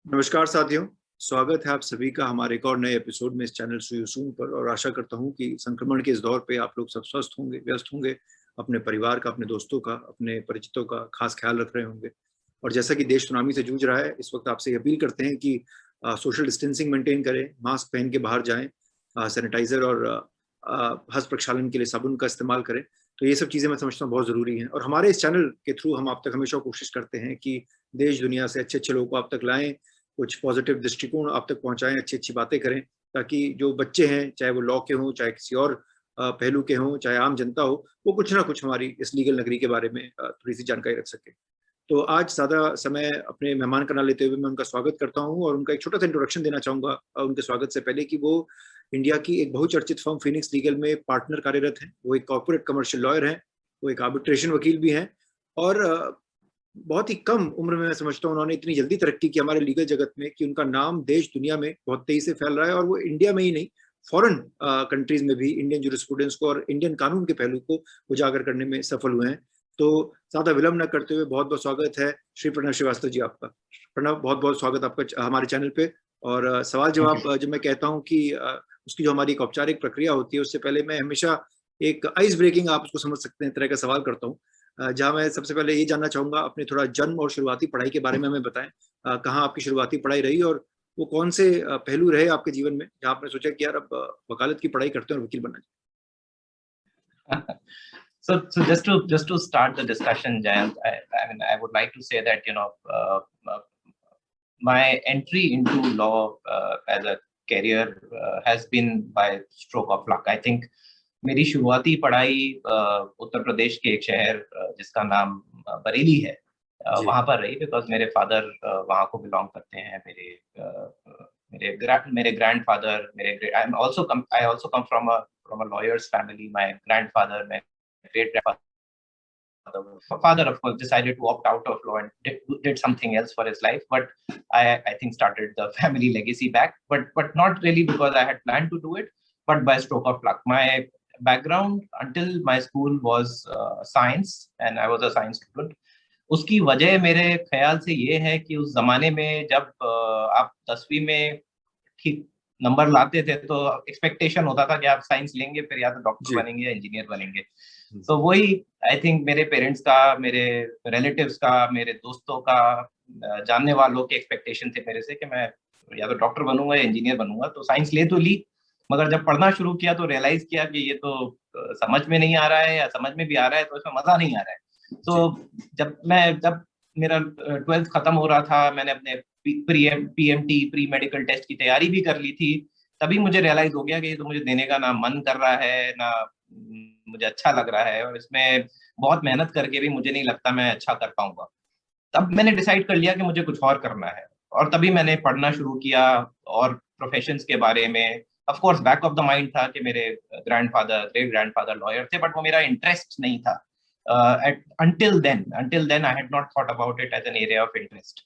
नमस्कार साथियों, स्वागत है आप सभी का हमारे एक और नए एपिसोड में इस चैनल सून पर। और आशा करता हूं कि संक्रमण के इस दौर पे आप लोग सब स्वस्थ होंगे, व्यस्त होंगे, अपने परिवार का, अपने दोस्तों का, अपने परिचितों का खास ख्याल रख रहे होंगे। और जैसा कि देश सुनामी से जूझ रहा है, इस वक्त आपसे अपील करते हैं कि सोशल डिस्टेंसिंग मेंटेन करें, मास्क पहन के बाहर जाएं, सैनिटाइजर और हस्त प्रक्षालन के लिए साबुन का इस्तेमाल करें। तो ये सब चीज़ें मैं समझता हूँ बहुत ज़रूरी हैं। और हमारे इस चैनल के थ्रू हम आप तक हमेशा कोशिश करते हैं कि देश दुनिया से अच्छे अच्छे लोगों को आप तक लाएं, कुछ पॉजिटिव दृष्टिकोण आप तक पहुंचाएं, अच्छी अच्छी बातें करें, ताकि जो बच्चे हैं, चाहे वो लॉ के हों, चाहे किसी और पहलू के हों, चाहे आम जनता हो, वो कुछ ना कुछ हमारी इस लीगल नगरी के बारे में थोड़ी सी जानकारी रख सके। तो आज ज़्यादा समय अपने मेहमान का ना लेते हुए मैं उनका स्वागत करता हूं और उनका एक छोटा सा इंट्रोडक्शन देना चाहूँगा उनके स्वागत से पहले, कि वो इंडिया की एक बहुचर्चित फर्म फिनिक्स लीगल में पार्टनर कार्यरत हैं। वो एक कॉर्पोरेट कमर्शियल लॉयर हैं, वो एक आर्बिट्रेशन वकील भी हैं। और बहुत ही कम उम्र में मैं समझता हूँ उन्होंने इतनी जल्दी तरक्की की हमारे लीगल जगत में कि उनका नाम देश दुनिया में बहुत तेजी से फैल रहा है। और वो इंडिया में ही नहीं, फॉरेन कंट्रीज में भी इंडियन जूरिस्प्रूडेंस को और इंडियन कानून के पहलू को उजागर करने में सफल हुए हैं। तो ज्यादा विलंब न करते हुए बहुत बहुत स्वागत है श्री प्रणव श्रीवास्तव जी आपका। प्रणव, बहुत बहुत स्वागत आपका हमारे चैनल पे। और सवाल थैंक यू। जवाब जब मैं कहता हूँ कि उसकी जो हमारी एक औपचारिक प्रक्रिया होती है, उससे पहले मैं हमेशा एक आइस ब्रेकिंग, आप उसको समझ सकते हैं, तरह का सवाल करता हूँ, जहाँ मैं सबसे पहले ये जानना चाहूंगा अपने थोड़ा जन्म और शुरुआती पढ़ाई के बारे में हमें बताएं। कहाँ आपकी शुरुआती पढ़ाई रही और वो कौन से पहलू रहे आपके जीवन में जहाँ आपने सोचा कि यार अब वकालत की पढ़ाई करते हैं और वकील बनना So just to start the discussion, Jayant, I would like to say that my entry into law as a career has been by stroke of luck. I think मेरी शुरुआती पढ़ाई उत्तर प्रदेश के एक शहर जिसका नाम बरेली है चाहिए। वहाँ पर रही, बिकॉज मेरे फादर वहाँ को बिलोंग करते हैं। मेरे grandfather I also come from a lawyer's family. My grandfather, my great grandfather, father of course decided to opt out of law and did something else for his life, but I think started the family legacy back, but not really because I had planned to do it, but by stroke of luck. My background until my school was science, and I was a science student. उसकी वजह मेरे ख्याल से ये है कि उस जमाने में जब आप 10वीं में ठीक नंबर लाते थे तो एक्सपेक्टेशन होता था कि आप साइंस लेंगे, फिर या तो डॉक्टर बनेंगे या इंजीनियर बनेंगे। तो वही आई थिंक मेरे पेरेंट्स का, मेरे रिलेटिव्स का, मेरे दोस्तों का, जानने वालों के एक्सपेक्टेशन थे मेरे से कि मैं या तो डॉक्टर बनूंगा या इंजीनियर बनूंगा। तो साइंस ले तो ली, मगर जब पढ़ना शुरू किया तो रियलाइज किया कि ये तो समझ में नहीं आ रहा है, या समझ में भी आ रहा है तो इसमें मजा नहीं आ रहा है। तो जब मेरा 12th खत्म हो रहा था, मैंने अपने PMT प्री मेडिकल टेस्ट की तैयारी भी कर ली थी, तभी मुझे रियलाइज हो गया कि ये तो मुझे देने का ना मन कर रहा है, ना मुझे अच्छा लग रहा है, और इसमें बहुत मेहनत करके भी मुझे नहीं लगता मैं अच्छा कर पाऊंगा। तब मैंने डिसाइड कर लिया कि मुझे कुछ और करना है, और तभी मैंने पढ़ना शुरू किया और प्रोफेशंस के बारे में। Of course back of the mind था कि मेरे ग्रेट ग्रैंडफादर लॉयर थे, बट वो मेरा इंटरेस्ट नहीं था। Until then I had not thought about it as an area of interest.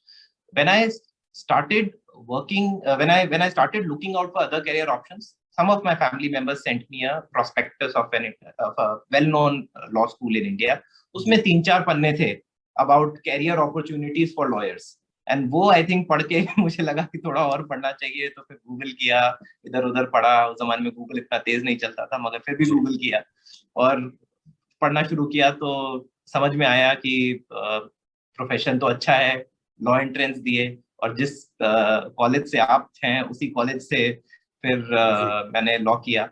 When I started working, when I started looking out for other career options, some of my family members sent me a prospectus of a well-known law school in India. उसमें 3-4 पन्ने थे about career opportunities for lawyers. And वो I think पढ़ के मुझे लगा कि थोड़ा और पढ़ना चाहिए, तो फिर गूगल किया, इधर उधर पढ़ा। उस जमाने में गूगल इतना तेज नहीं चलता था, मगर फिर भी गूगल किया और पढ़ना शुरू किया। तो समझ में आया कि प्रोफेशन तो अच्छा है, लॉ एंट्रेंस दिए, और जिस कॉलेज से आप हैं उसी कॉलेज से फिर मैंने लॉ किया,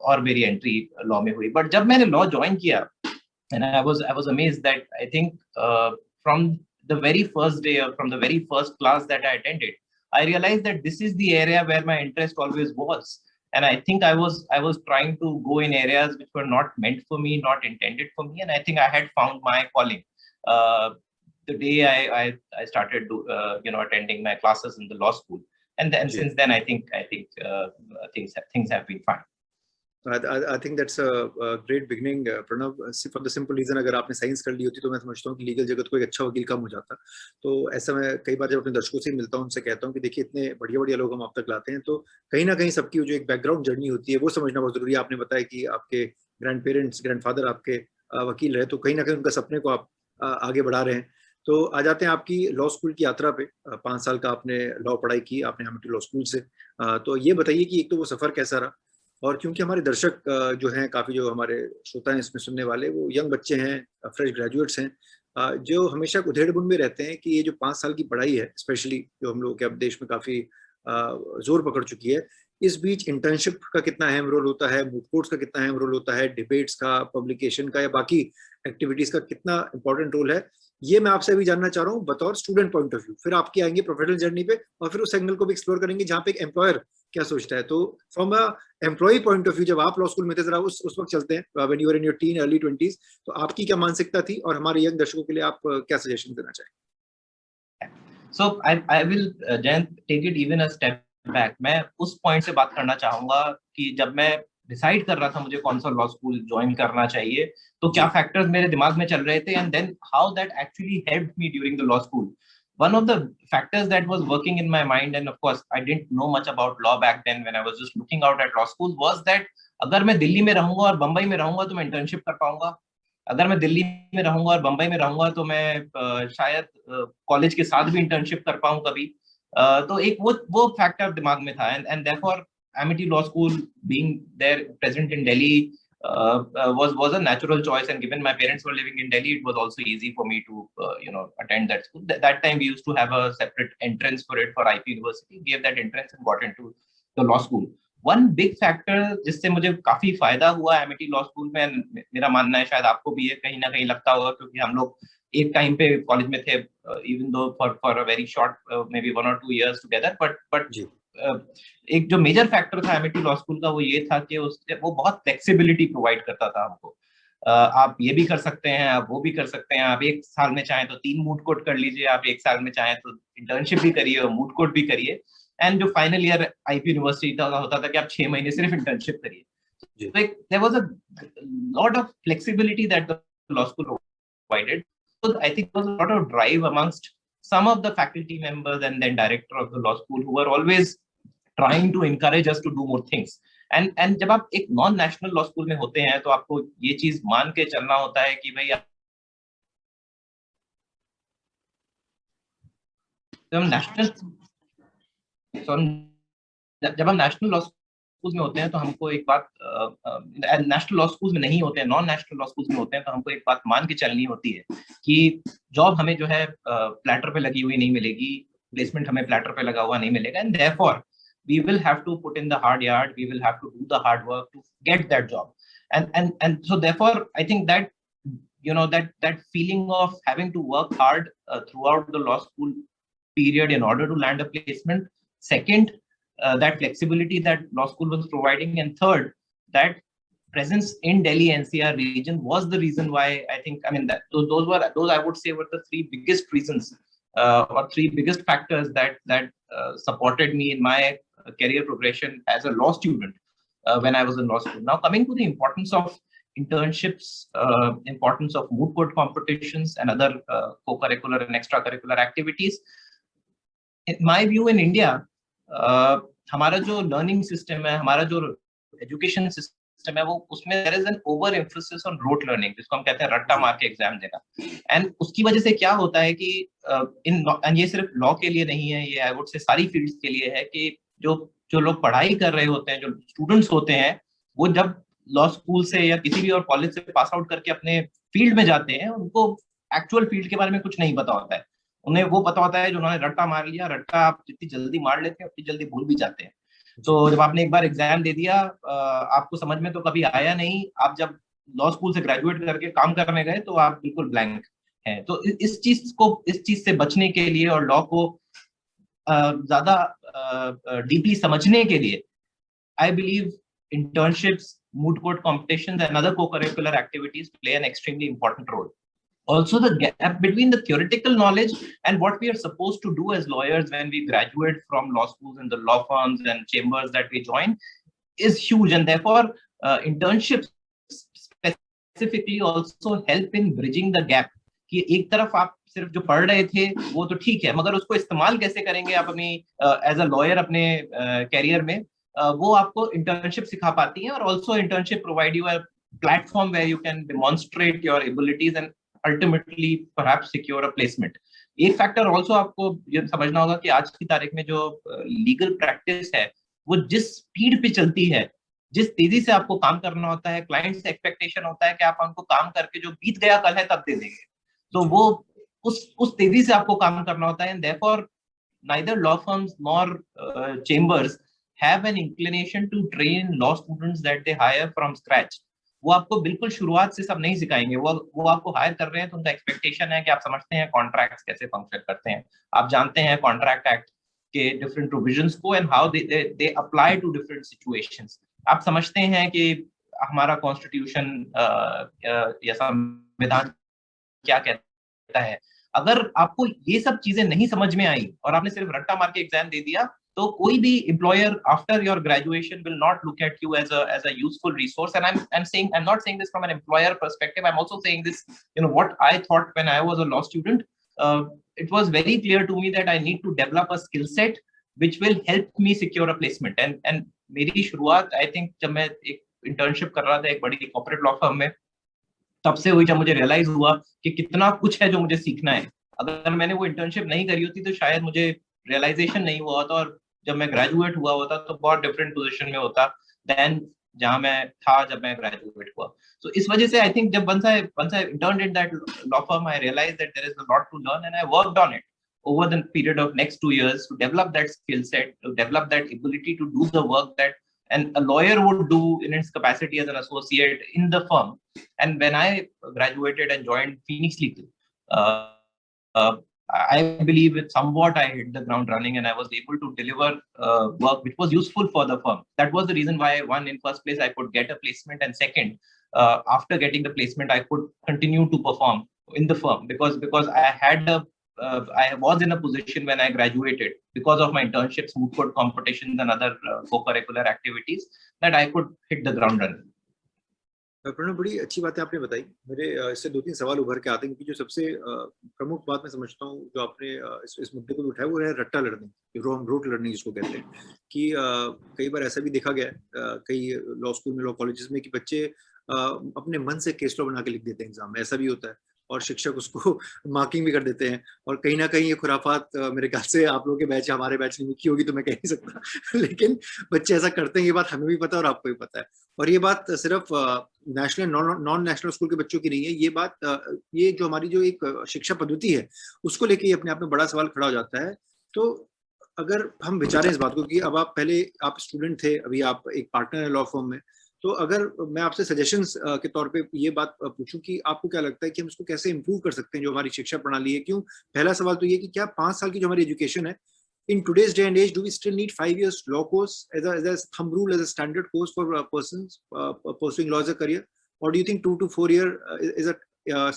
और मेरी एंट्री लॉ में हुई। बट जब मैंने लॉ ज्वाइन किया, and I was amazed that I think from the very first day, or from the very first class that I attended, I realized that this is the area where my interest always was. And I think I was trying to go in areas which were not meant for me, not intended for me, and I think I had found my calling the day I started attending my classes in the law school. And then since then I think things have been fine. I think that's a great beginning, Pranav, for the simple reason, अगर आपने science कर ली होती तो मैं समझता हूँ कि legal जगत को एक अच्छा वकील कम हो जाता। तो ऐसा मैं कई बार जब अपने दर्शकों से मिलता हूँ, उनसे कहता हूँ कि देखिए, इतने बढ़िया बढ़िया लोग हम आप तक लाते हैं, तो कहीं ना कहीं सबकी जो एक बैकग्राउंड जर्नी होती है वो समझना बहुत जरूरी है। आपने बताया कि आपके ग्रैंडफादर आपके वकील रहे, तो कहीं ना कहीं उनका सपने को आप आगे बढ़ा रहे हैं। तो आ जाते हैं आपकी लॉ स्कूल की यात्रा पे। 5 साल का आपने लॉ पढ़ाई की, आपने एमिटी लॉ स्कूल से। तो ये बताइए कि एक तो वो सफ़र कैसा रहा, और क्योंकि हमारे दर्शक जो हैं काफ़ी, जो हमारे श्रोता हैं इसमें सुनने वाले, वो यंग बच्चे हैं, फ्रेश ग्रेजुएट्स हैं, जो हमेशा उधेड़-बुन में रहते हैं कि ये जो 5 साल की पढ़ाई है, स्पेशली जो हम लोग के अब देश में काफ़ी ज़ोर पकड़ चुकी है, इस बीच इंटर्नशिप का कितना अहम रोल होता है, मूक कोर्ट्स का कितना अहम रोल होता है, डिबेट्स का, पब्लिकेशन का या बाकी एक्टिविटीज़ का कितना इंपॉर्टेंट रोल है, ये मैं आपसे अभी जानना चाह रहा हूँ बतौर स्टूडेंट पॉइंट ऑफ व्यू। फिर आपकी आएंगे प्रोफेशनल जर्नी पे, और फिर उस एंगल को भी एक्सप्लोर करेंगे जहाँ पे एक एम्प्लॉयर क्या सोचता है। तो from a employ point of view, जब आप लॉ स्कूल में थे, जरा उस वक्त चलते हैं, when you were in your teen early 20s, तो आपकी क्या मानसिकता थी, और हमारे यंग दर्शकों के लिए आप क्या सजेशन देना चाहेंगे? So I will then take it even a step back. मैं उस पॉइंट से बात करना चाहूंगा कि जब मैं डिसाइड कर रहा था मुझे कौन सा लॉ स्कूल ज्वाइन करना चाहिए, तो क्या फैक्टर्स मेरे दिमाग में चल रहे थे, and then how that actually helped me during the law school. One of the factors that was working in my mind, and of course I didn't know much about law back then when I was just looking out at law school, was that अगर मैं दिल्ली में रहूंगा और बंबई में रहूंगा तो मैं internship कर पाऊंगा. अगर मैं दिल्ली में रहूंगा और बंबई में रहूंगा तो मैं शायद कॉलेज के साथ भी इंटर्नशिप कर पाऊं कभी. तो एक वो फैक्टर दिमाग में था, and therefore Amity Law School being there present in Delhi was a natural choice, and given my parents were living in Delhi, it was also easy for me to attend that school. That time we used to have a separate entrance for it for IP University. Gave that entrance and got into the law school. One big factor जिससे मुझे काफी फायदा हुआ Amity law school में, मेरा मानना है शायद आपको भी ये कहीं ना कहीं लगता होगा, क्योंकि हम लोग एक टाइम पे कॉलेज में थे, even though for a very short may be 1 or 2 years together, but एक जो मेजर फैक्टर था एमिटी लॉ स्कूल का वो ये था कि वो बहुत फ्लेक्सिबिलिटी प्रोवाइड करता था हमको. आप ये भी कर सकते हैं, आप वो भी कर सकते हैं, आप एक साल में चाहें तो 3 मूट कोर्ट कर लीजिए, आप एक साल में चाहें तो इंटर्नशिप भी करिए और मूट कोर्ट भी करिए. एंड जो फाइनल ईयर आईपी यूनिवर्सिटी का होता था कि आप 6 महीने सिर्फ इंटर्नशिप करिए. So there was a lot of flexibility that the law school provided. So I think there was a lot of drive amongst some of the faculty members and then director of the law school who were always trying to encourage us to do more things. And जब आप एक non national law school में होते हैं तो आपको ये चीज मान के चलना होता है कि भाई जब हम नेशनल लॉ स्कूल में होते हैं तो हमको एक बात, नेशनल लॉ स्कूल में नहीं होते हैं, नॉन नेशनल लॉ स्कूल में होते हैं, तो हमको एक बात मान के चलनी होती है कि जॉब हमें जो है प्लेटर पे लगी हुई नहीं मिलेगी, प्लेसमेंट हमें प्लेटर पे लगा हुआ नहीं मिलेगा, and therefore we will have to put in the hard yard, we will have to do the hard work to get that job. And so therefore I think that that feeling of having to work hard throughout the law school period in order to land a placement, second, that flexibility that law school was providing, and third, that presence in Delhi NCR region was the reason why I think, I mean, that those I would say were the 3 biggest reasons or 3 biggest factors that supported me in my career progression as a law student when I was in law school. Now coming to the importance of internships, importance of moot court competitions and other co-curricular and extracurricular activities, in my view in India, हमारा जो learning system है, हमारा जो education system है, वो उसमें there is an over emphasis on rote learning, जिसको हम कहते हैं रट्टा मार के एग्जाम देना. एंड उसकी वजह से क्या होता है कि ये सिर्फ लॉ के लिए नहीं है, ये आई वुड से सारी फील्ड्स के लिए है, कि जो लोग पढ़ाई कर रहे होते हैं, जो स्टूडेंट्स होते हैं, वो जब लॉ स्कूल से या किसी भी और कॉलेज से पास आउट करके अपने फील्ड में जाते हैं, उनको एक्चुअल फील्ड के बारे में कुछ नहीं पता होता है. उन्हें वो पता होता है जो उन्होंने रट्टा मार लिया, रट्टा आप जितनी जल्दी मार लेते हैं उतनी जल्दी भूल भी जाते हैं. तो जब आपने एक बार एग्जाम दे दिया, आपको समझ में तो कभी आया नहीं, आप जब लॉ स्कूल से ग्रेजुएट करके काम करने गए तो आप बिल्कुल ब्लैंक हैं. तो इस चीज से बचने के लिए और लॉ को ज्यादा डीपली समझने के लिए, I believe internships, moot court competitions and other co-curricular activities play an extremely important role. Also, the gap between the theoretical knowledge and what we are supposed to do as lawyers when we graduate from law schools and the law firms and chambers that we join is huge, and therefore internships specifically also help in bridging the gap. कि एक तरफ आप सिर्फ जो पढ़ रहे थे वो तो ठीक है, मगर उसको इस्तेमाल कैसे करेंगे आप अपनी एज अ लॉयर अपने कैरियर में, वो आपको इंटर्नशिप सिखा पाती है. और also internship provide you a platform where you can demonstrate your abilities and ultimately perhaps secure a placement. एक फैक्टर ऑल्सो आपको ये समझना होगा कि आज की तारीख में जो लीगल प्रैक्टिस है वो जिस स्पीड पे चलती है, जिस तेजी से आपको काम करना होता है, क्लाइंट से एक्सपेक्टेशन होता है कि आप हमको काम करके जो बीत गया कल है तब दे देंगे, तो वो उस तेजी से आपको काम करना होता है. And therefore neither law firms nor chambers have an inclination to train law students that they hire from scratch. वो आपको बिल्कुल शुरुआत से सब नहीं सिखाएंगे. वो आपको हायर कर रहे हैं तो उनका एक्सपेक्टेशन है कि आप समझते हैं कॉन्ट्रैक्ट्स कैसे फंक्शन करते हैं, आप जानते हैं कॉन्ट्रैक्ट एक्ट के डिफरेंट प्रोविजंस को and how they apply to different situations. आप समझते हैं कि हमारा कॉन्स्टिट्यूशन या संविधान क्या कहता है. अगर आपको ये सब चीजें नहीं समझ में आई और आपने सिर्फ रट्टा मार के एग्जाम दे दिया, तो कोई भी employer after your graduation will not look at you as a useful resource. And I'm not saying this from an employer perspective. I'm also saying this, what I thought when I was a law student. It was very clear to me that I need to develop a skill set which will help me secure a placement. And मेरी शुरुआत I think जब मैं एक internship कर रहा था एक बड़ी कॉर्पोरेट लॉ फर्म में, तब से हुई जब मुझे रियलाइज हुआ कि कितना कुछ है जो मुझे सीखना है. अगर मैंने वो इंटर्नशिप नहीं करी होती तो शायद मुझे रियलाइजेशन नहीं हुआ होता और जब मैं ग्रेजुएट हुआ होता तो बहुत डिफरेंट पोजीशन में होता देन जहां मैं था जब मैं ग्रेजुएट हुआ. तो इस वजह से आई थिंक जब once I interned in that law firm, I realized that there is a lot to learn and I worked on it over the period of next 2 years to develop that skill set, to develop that ability to do the work that and a lawyer would do in its capacity as an associate in the firm. And when I graduated and joined Phoenix Legal, I believe it somewhat I hit the ground running and I was able to deliver work which was useful for the firm. That was the reason why, one, in first place, I could get a placement, and second, after getting the placement, I could continue to perform in the firm because I was in a position when I graduated because of my internships, moot court competitions and other co-curricular activities that I could hit the ground running. Pranav, बड़ी अच्छी बातें आपने बताई. मेरे इससे 2-3 सवाल उभर के आते हैं क्योंकि जो सबसे प्रमुख बात मैं समझता हूँ जो आपने इस मुद्दे को उठाया वो है रट्टा लर्निंग, रोट लर्निंग जिसको कहते हैं. कि कई बार ऐसा भी देखा गया है कई लॉ स्कूल में, लॉ कॉलेजेस में, कि बच्चे अपने मन से केस लॉ बना के लिख देते हैं एग्जाम में. ऐसा भी होता है और शिक्षक उसको मार्किंग भी कर देते हैं. और कहीं ना कहीं ये खुराफात मेरे ख्याल से आप लोगों के बैच, हमारे बैच में की होगी तो मैं कह नहीं सकता लेकिन बच्चे ऐसा करते हैं. ये बात हमें भी पता है और आपको भी पता है. और ये बात सिर्फ नेशनल नॉन नेशनल स्कूल के बच्चों की नहीं है. ये बात ये जो हमारी जो एक शिक्षा पद्धति है उसको लेके अपने आप में बड़ा सवाल खड़ा हो जाता है. तो अगर हम विचारें इस बात को कि अब आप स्टूडेंट थे, अभी आप एक पार्टनर है लॉ फर्म में, तो अगर मैं आपसे सजेशंस के तौर पे ये बात पूछूं कि आपको क्या लगता है कि हम इसको कैसे इंप्रूव कर सकते हैं जो हमारी शिक्षा प्रणाली है. क्यों, पहला सवाल तो ये कि क्या 5 साल की जो हमारी एजुकेशन है, in today's day and age, do we still need 5 years law course as a thumb rule, as a standard course for persons pursuing law as a career, or do you think 2 to 4 year is a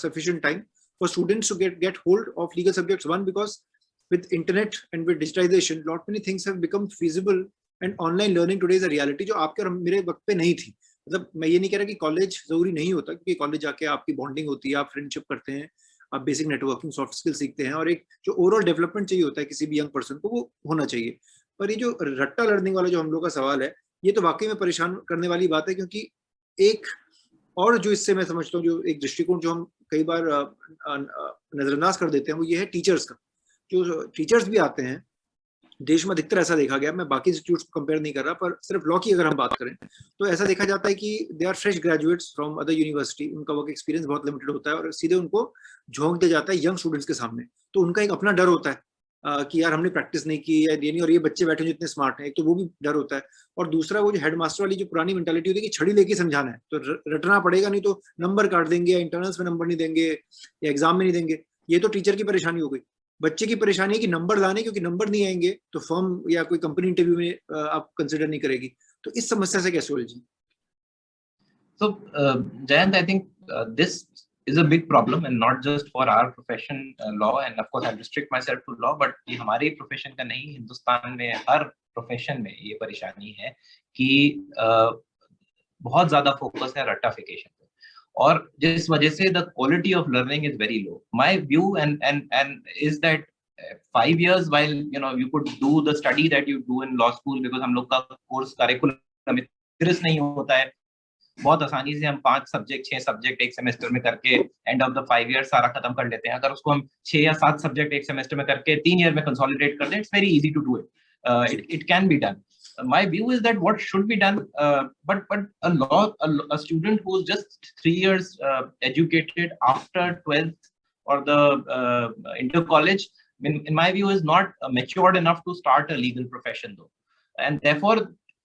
sufficient time for students to get hold of legal subjects? One, because with internet and with digitization, lot many things have become feasible and online learning today is a reality जो आपके और मेरे वक्त पे नहीं थी. मतलब मैं ये नहीं कह रहा कि कॉलेज जरूरी नहीं होता, क्योंकि कॉलेज जाके आपकी बॉन्डिंग होती है, आप फ्रेंडशिप करते हैं, आप बेसिक नेटवर्किंग सॉफ्ट स्किल सीखते हैं और एक जो ओवरऑल डेवलपमेंट चाहिए होता है किसी भी यंग पर्सन को, वो होना चाहिए. पर ये जो रट्टा लर्निंग वाला जो हम लोग का सवाल है, ये तो वाकई में परेशान करने वाली बात है. क्योंकि एक और जो इससे मैं समझता हूँ जो एक दृष्टिकोण जो हम कई बार नजरअंदाज कर देते हैं वो ये है टीचर्स का. जो टीचर्स भी आते हैं देश में अधिकतर ऐसा देखा गया, मैं बाकी इंस्टीट्यूट्स को कंपेयर नहीं कर रहा, पर सिर्फ लॉ की अगर हम बात करें तो ऐसा देखा जाता है कि they are fresh graduates from other university. उनका वर्क एक्सपीरियंस बहुत लिमिटेड होता है और सीधे उनको झोंक दिया जाता है यंग स्टूडेंट्स के सामने. तो उनका एक अपना डर होता है कि यार हमने प्रैक्टिस नहीं की या ये नहीं, और ये बच्चे बैठे जो इतने स्मार्ट हैं, एक तो वो भी डर होता है. और दूसरा वो जो हेडमास्टर वाली जो पुरानी मेंटालिटी होती है कि छड़ी लेके समझाना है, तो रटना पड़ेगा, नहीं तो नंबर काट देंगे या इंटरनल्स में नंबर नहीं देंगे या एग्जाम में नहीं देंगे. ये तो टीचर की परेशानी हो गई. बच्चे की परेशानी है कि नंबर लाने, क्योंकि नंबर नहीं आएंगे तो फर्म या कोई कंपनी इंटरव्यू में आप कंसिडर नहीं करेगी. तो इस समस्या से कैसे उलझें? So Jayant, I think this is a big problem and not just for our profession law, and of course I'll restrict myself to law, but ये हमारे प्रोफेशन का नहीं, हिंदुस्तान में हर प्रोफेशन में ये परेशानी है कि बहुत ज्यादा फोकस है रट्टाफिकेशन पे, और जिस वजह से the quality of learning is very low. My view and is that 5 years, while you could do the study that you do in law school, because हम लोग का कोर्स करिकुलम rigorous नहीं होता है, बहुत आसानी से हम 5 सब्जेक्ट 6 सब्जेक्ट एक सेमेस्टर में करके एंड ऑफ द 5 ईयर सारा खत्म कर लेते हैं। अगर उसको हम 6 या 7 सब्जेक्ट एक सेमेस्टर में करके 3 ईयर में कंसोलिडेट कर दें, it's very easy to do it, it can be done. My view is that what should be done, but a student who's just 3 years educated after 12th or the inter college, in my view, is not matured enough to start a legal profession though, and therefore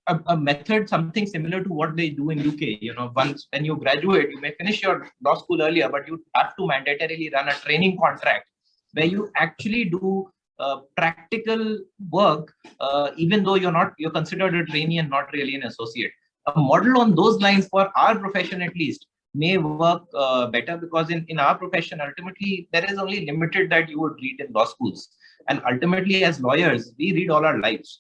a method something similar to what they do in UK. Once when you graduate, you may finish your law school earlier, but you have to mandatorily run a training contract where you actually do practical work, even though you're considered a trainee and not really an associate. A model on those lines for our profession at least may work better, because in our profession ultimately there is only limited that you would read in law schools, and ultimately as lawyers we read all our lives.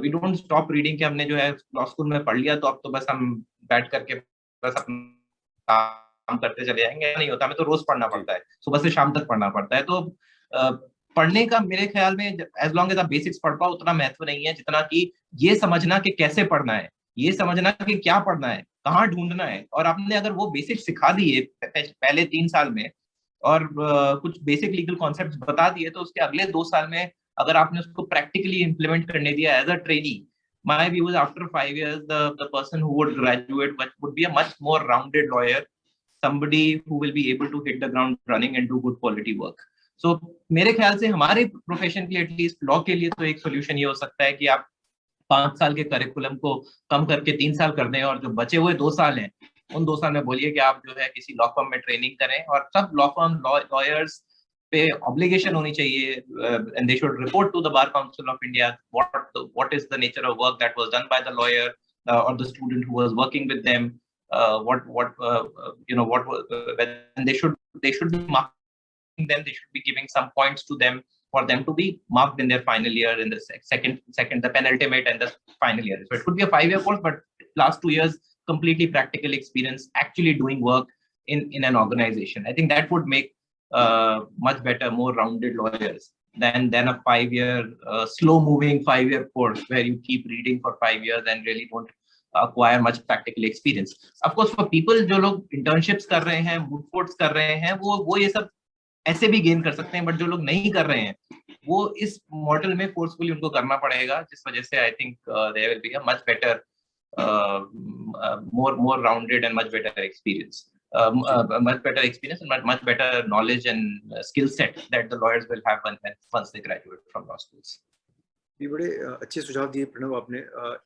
We don't stop reading कि हमने जो है law school में पढ़ लिया तो अब तो बस हम बैठ करके बस अपना काम करते चले जाएंगे, नहीं होता. हमें तो रोज पढ़ना पड़ता है, सुबह से शाम तक पढ़ना पड़ता है. तो पढ़ने का मेरे ख्याल में एज लॉन्ग एज आप बेसिक्स पढ़ पाओ उतना महत्व नहीं है, जितना कि ये समझना कि कैसे पढ़ना है, ये समझना कि क्या पढ़ना है, कहाँ ढूंढना है. और आपने अगर वो बेसिक सिखा दिए पहले 3 साल में और कुछ बेसिक लीगल कॉन्सेप्ट्स बता दिए, तो उसके अगले 2 साल में अगर आपने उसको प्रैक्टिकली इंप्लीमेंट करने दिया as a trainee, my view is after 5 years the person who would graduate would be a much more rounded lawyer, somebody who will be able to hit the ground running and do good quality work. So मेरे ख्याल से हमारे profession के लिए at least law के लिए तो एक सोल्यूशन ये हो सकता है कि आप 5 साल के करिकुलम को कम करके 3 साल कर दें, और जो बचे हुए 2 साल हैं उन 2 साल में बोलिए कि आप जो है किसी लॉ फर्म में ट्रेनिंग करें, और सब लॉ फर्म लॉयर्स पे ऑब्लिगेशन होनी चाहिए, and they should report to the bar council of India what is the nature of work that was done by the lawyer or the student who was working with them, when they should be marking them, they should be giving some points to them for them to be marked in their final year, in the second the penultimate and the final year. So it could be a 5-year course, but last 2 years completely practical experience actually doing work in an organization. I think that would make much better, more rounded lawyers than a 5-year slow moving 5-year course where you keep reading for 5 years and really don't acquire much practical experience. Of course, for people जो लोग internships कर रहे हैं, moot courts कर रहे हैं, वो ये सब ऐसे भी गेन कर सकते हैं, बट जो लोग नहीं कर रहे हैं वो इस मॉडल में फोर्सफुली उनको करना पड़ेगा, जिस वजह से I think there will be a much better more rounded and much better experience, and much better knowledge and skill set that the lawyers will have once they graduate from law schools. ये बड़े अच्छे सुझाव दिए प्रणव आपने.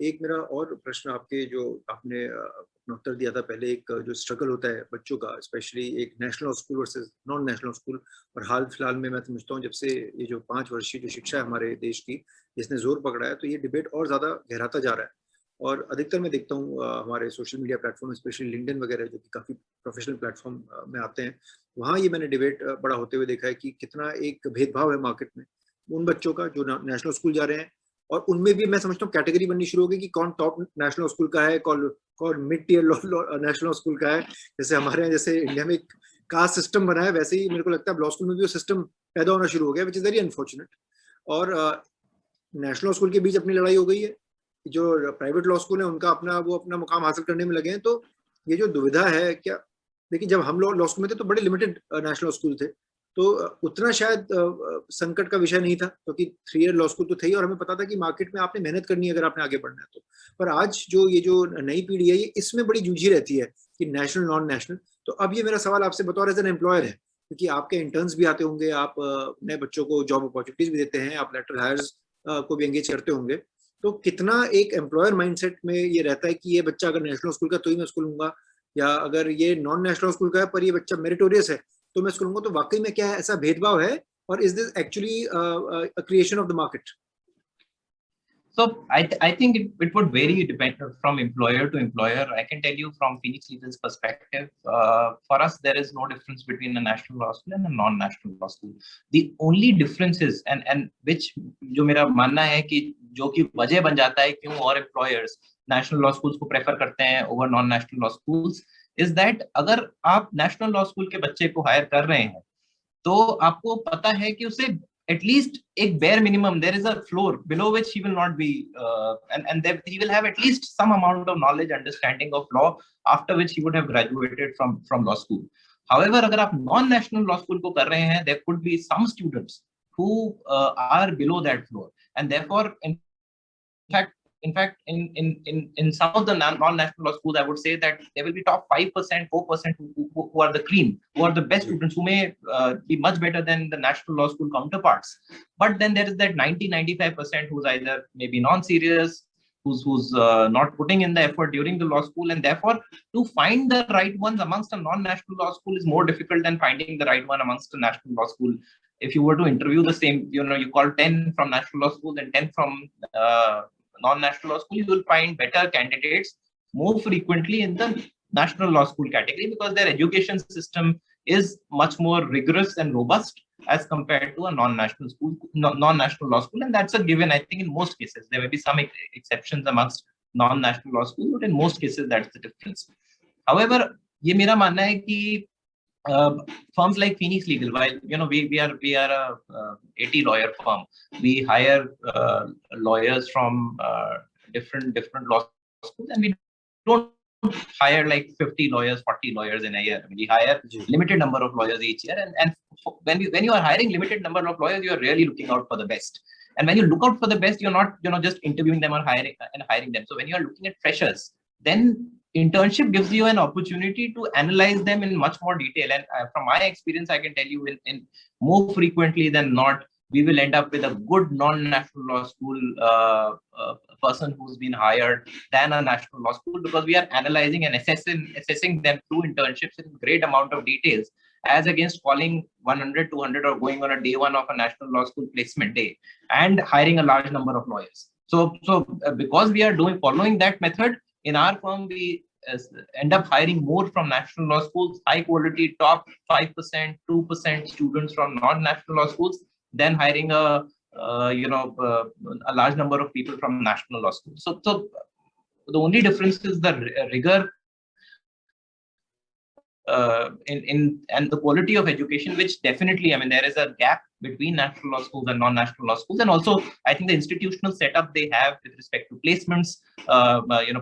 एक मेरा और प्रश्न आपके जो आपने अपना उत्तर दिया था पहले, एक जो स्ट्रगल होता है बच्चों का, स्पेशली एक national school versus non national school, और हाल फिलहाल में मैं समझता हूँ जब से ये जो 5 वर्षीय जो शिक्षा है हमारे देश की, जिसने जोर पकड़ा है, तो ये डिबेट और ज़्यादा गहराता जा रहा है. और अधिकतर मैं देखता हूँ हमारे social media platform, specially LinkedIn वगैरह जो कि काफ़ी प्रोफेशनल प्लेटफॉर्म में आते हैं, वहाँ ये मैंने डिबेट बड़ा होते हुए देखा है कि कितना एक भेदभाव है मार्केट में उन बच्चों का जो नेशनल स्कूल जा रहे हैं, और उनमें भी मैं समझता हूँ कैटेगरी बननी शुरू हो गई कि कौन टॉप नेशनल स्कूल का है, कौन मिड टियर नेशनल स्कूल का है. जैसे हमारे यहाँ जैसे इंडिया में एक कास्ट सिस्टम बना है, वैसे ही मेरे को लगता है लॉ स्कूल में भी वो सिस्टम पैदा होना शुरू हो गया, विच इज़ वेरी अनफॉर्चुनेट. और नेशनल स्कूल के बीच अपनी लड़ाई हो गई है, जो प्राइवेट लॉ स्कूल है उनका अपना मुकाम हासिल करने में लगे हैं. तो ये जो दुविधा है, क्या देखिए जब हम लॉ स्कूल में थे तो बड़े लिमिटेड नेशनल स्कूल थे, तो उतना शायद संकट का विषय नहीं था, क्योंकि 3 ईयर लॉ स्कूल तो थे ही, और हमें पता था कि मार्केट में आपने मेहनत करनी है अगर आपने आगे बढ़ना है तो. पर आज जो ये जो नई पीढ़ी है, ये इसमें बड़ी जूझी रहती है कि नेशनल नॉन नेशनल. तो अब ये मेरा सवाल आपसे बतौर एज एन एम्प्लॉयर है, क्योंकि आपके इंटर्न्स भी आते होंगे, आप नए बच्चों को जॉब अपॉर्चुनिटीज भी देते हैं, आप लेटर हायर्स को भी एंगेज करते होंगे, तो कितना एक एम्प्लॉयर माइंडसेट में ये रहता है कि ये बच्चा अगर नेशनल स्कूल का तो ही मैं उसको लूंगा, या अगर ये नॉन नेशनल स्कूल का है पर ये बच्चा मेरिटोरियस है तो मैं इसको लूंगा. तो वाकई में क्या है, ऐसा भेदभाव है, और is this actually a creation of the market? So I think it would vary depend from employer to employer. I can tell you from Phoenix Legal's perspective, for us there is no difference between a national law school and a non-national law school. The only difference is, and which जो मेरा मानना है कि जो कि वजह बन जाता है क्यों और employers national law schools को prefer करते हैं over non-national law schools, is that अगर आप national law school के बच्चे को hire कर रहे हैं तो आपको पता है कि उसे at least a bare minimum, there is a floor below which he will not be, and he will have at least some amount of knowledge, understanding of law, after which he would have graduated from law school. However, agar aap non-national law school ko kar rahe hain, there could be some students who are below that floor, and therefore, in fact, in some of the non-national law schools, I would say that there will be top 5%, 4% who are the cream, who are the best students, who may be much better than the national law school counterparts. But then there is that 90-95% who's either maybe non-serious, who's not putting in the effort during the law school, and therefore to find the right ones amongst a non-national law school is more difficult than finding the right one amongst a national law school. If you were to interview the same, you call 10 from national law school and 10 from non-national law school, you will find better candidates more frequently in the national law school category, because their education system is much more rigorous and robust as compared to a non-national law school, and that's a given. I think in most cases there may be some exceptions amongst non-national law schools, but in most cases that's the difference. However, ye mera manna hai ki firms like Phoenix Legal, while we are a 80 lawyer firm, we hire lawyers from different law schools, and we don't hire like 50 lawyers, 40 lawyers in a year. I mean, we hire limited number of lawyers each year, and when you are hiring limited number of lawyers, you are really looking out for the best. And when you look out for the best, you're not just interviewing them or hiring them. So when you are looking at freshers, then internship gives you an opportunity to analyze them in much more detail. And from my experience, I can tell you, in more frequently than not, we will end up with a good non-national law school person who's been hired than a national law school, because we are analyzing and assessing them through internships in great amount of details, as against calling 100, 200 or going on a day one of a national law school placement day and hiring a large number of lawyers. So because we are following that method, in our firm, we end up hiring more from national law schools, high quality, top 5%, 2% students from non-national law schools, than hiring a large number of people from national law schools. So the only difference is the rigor and the quality of education, which definitely, I mean, there is a gap between national law schools and non-national law schools. And also, I think the institutional setup they have with respect to placements,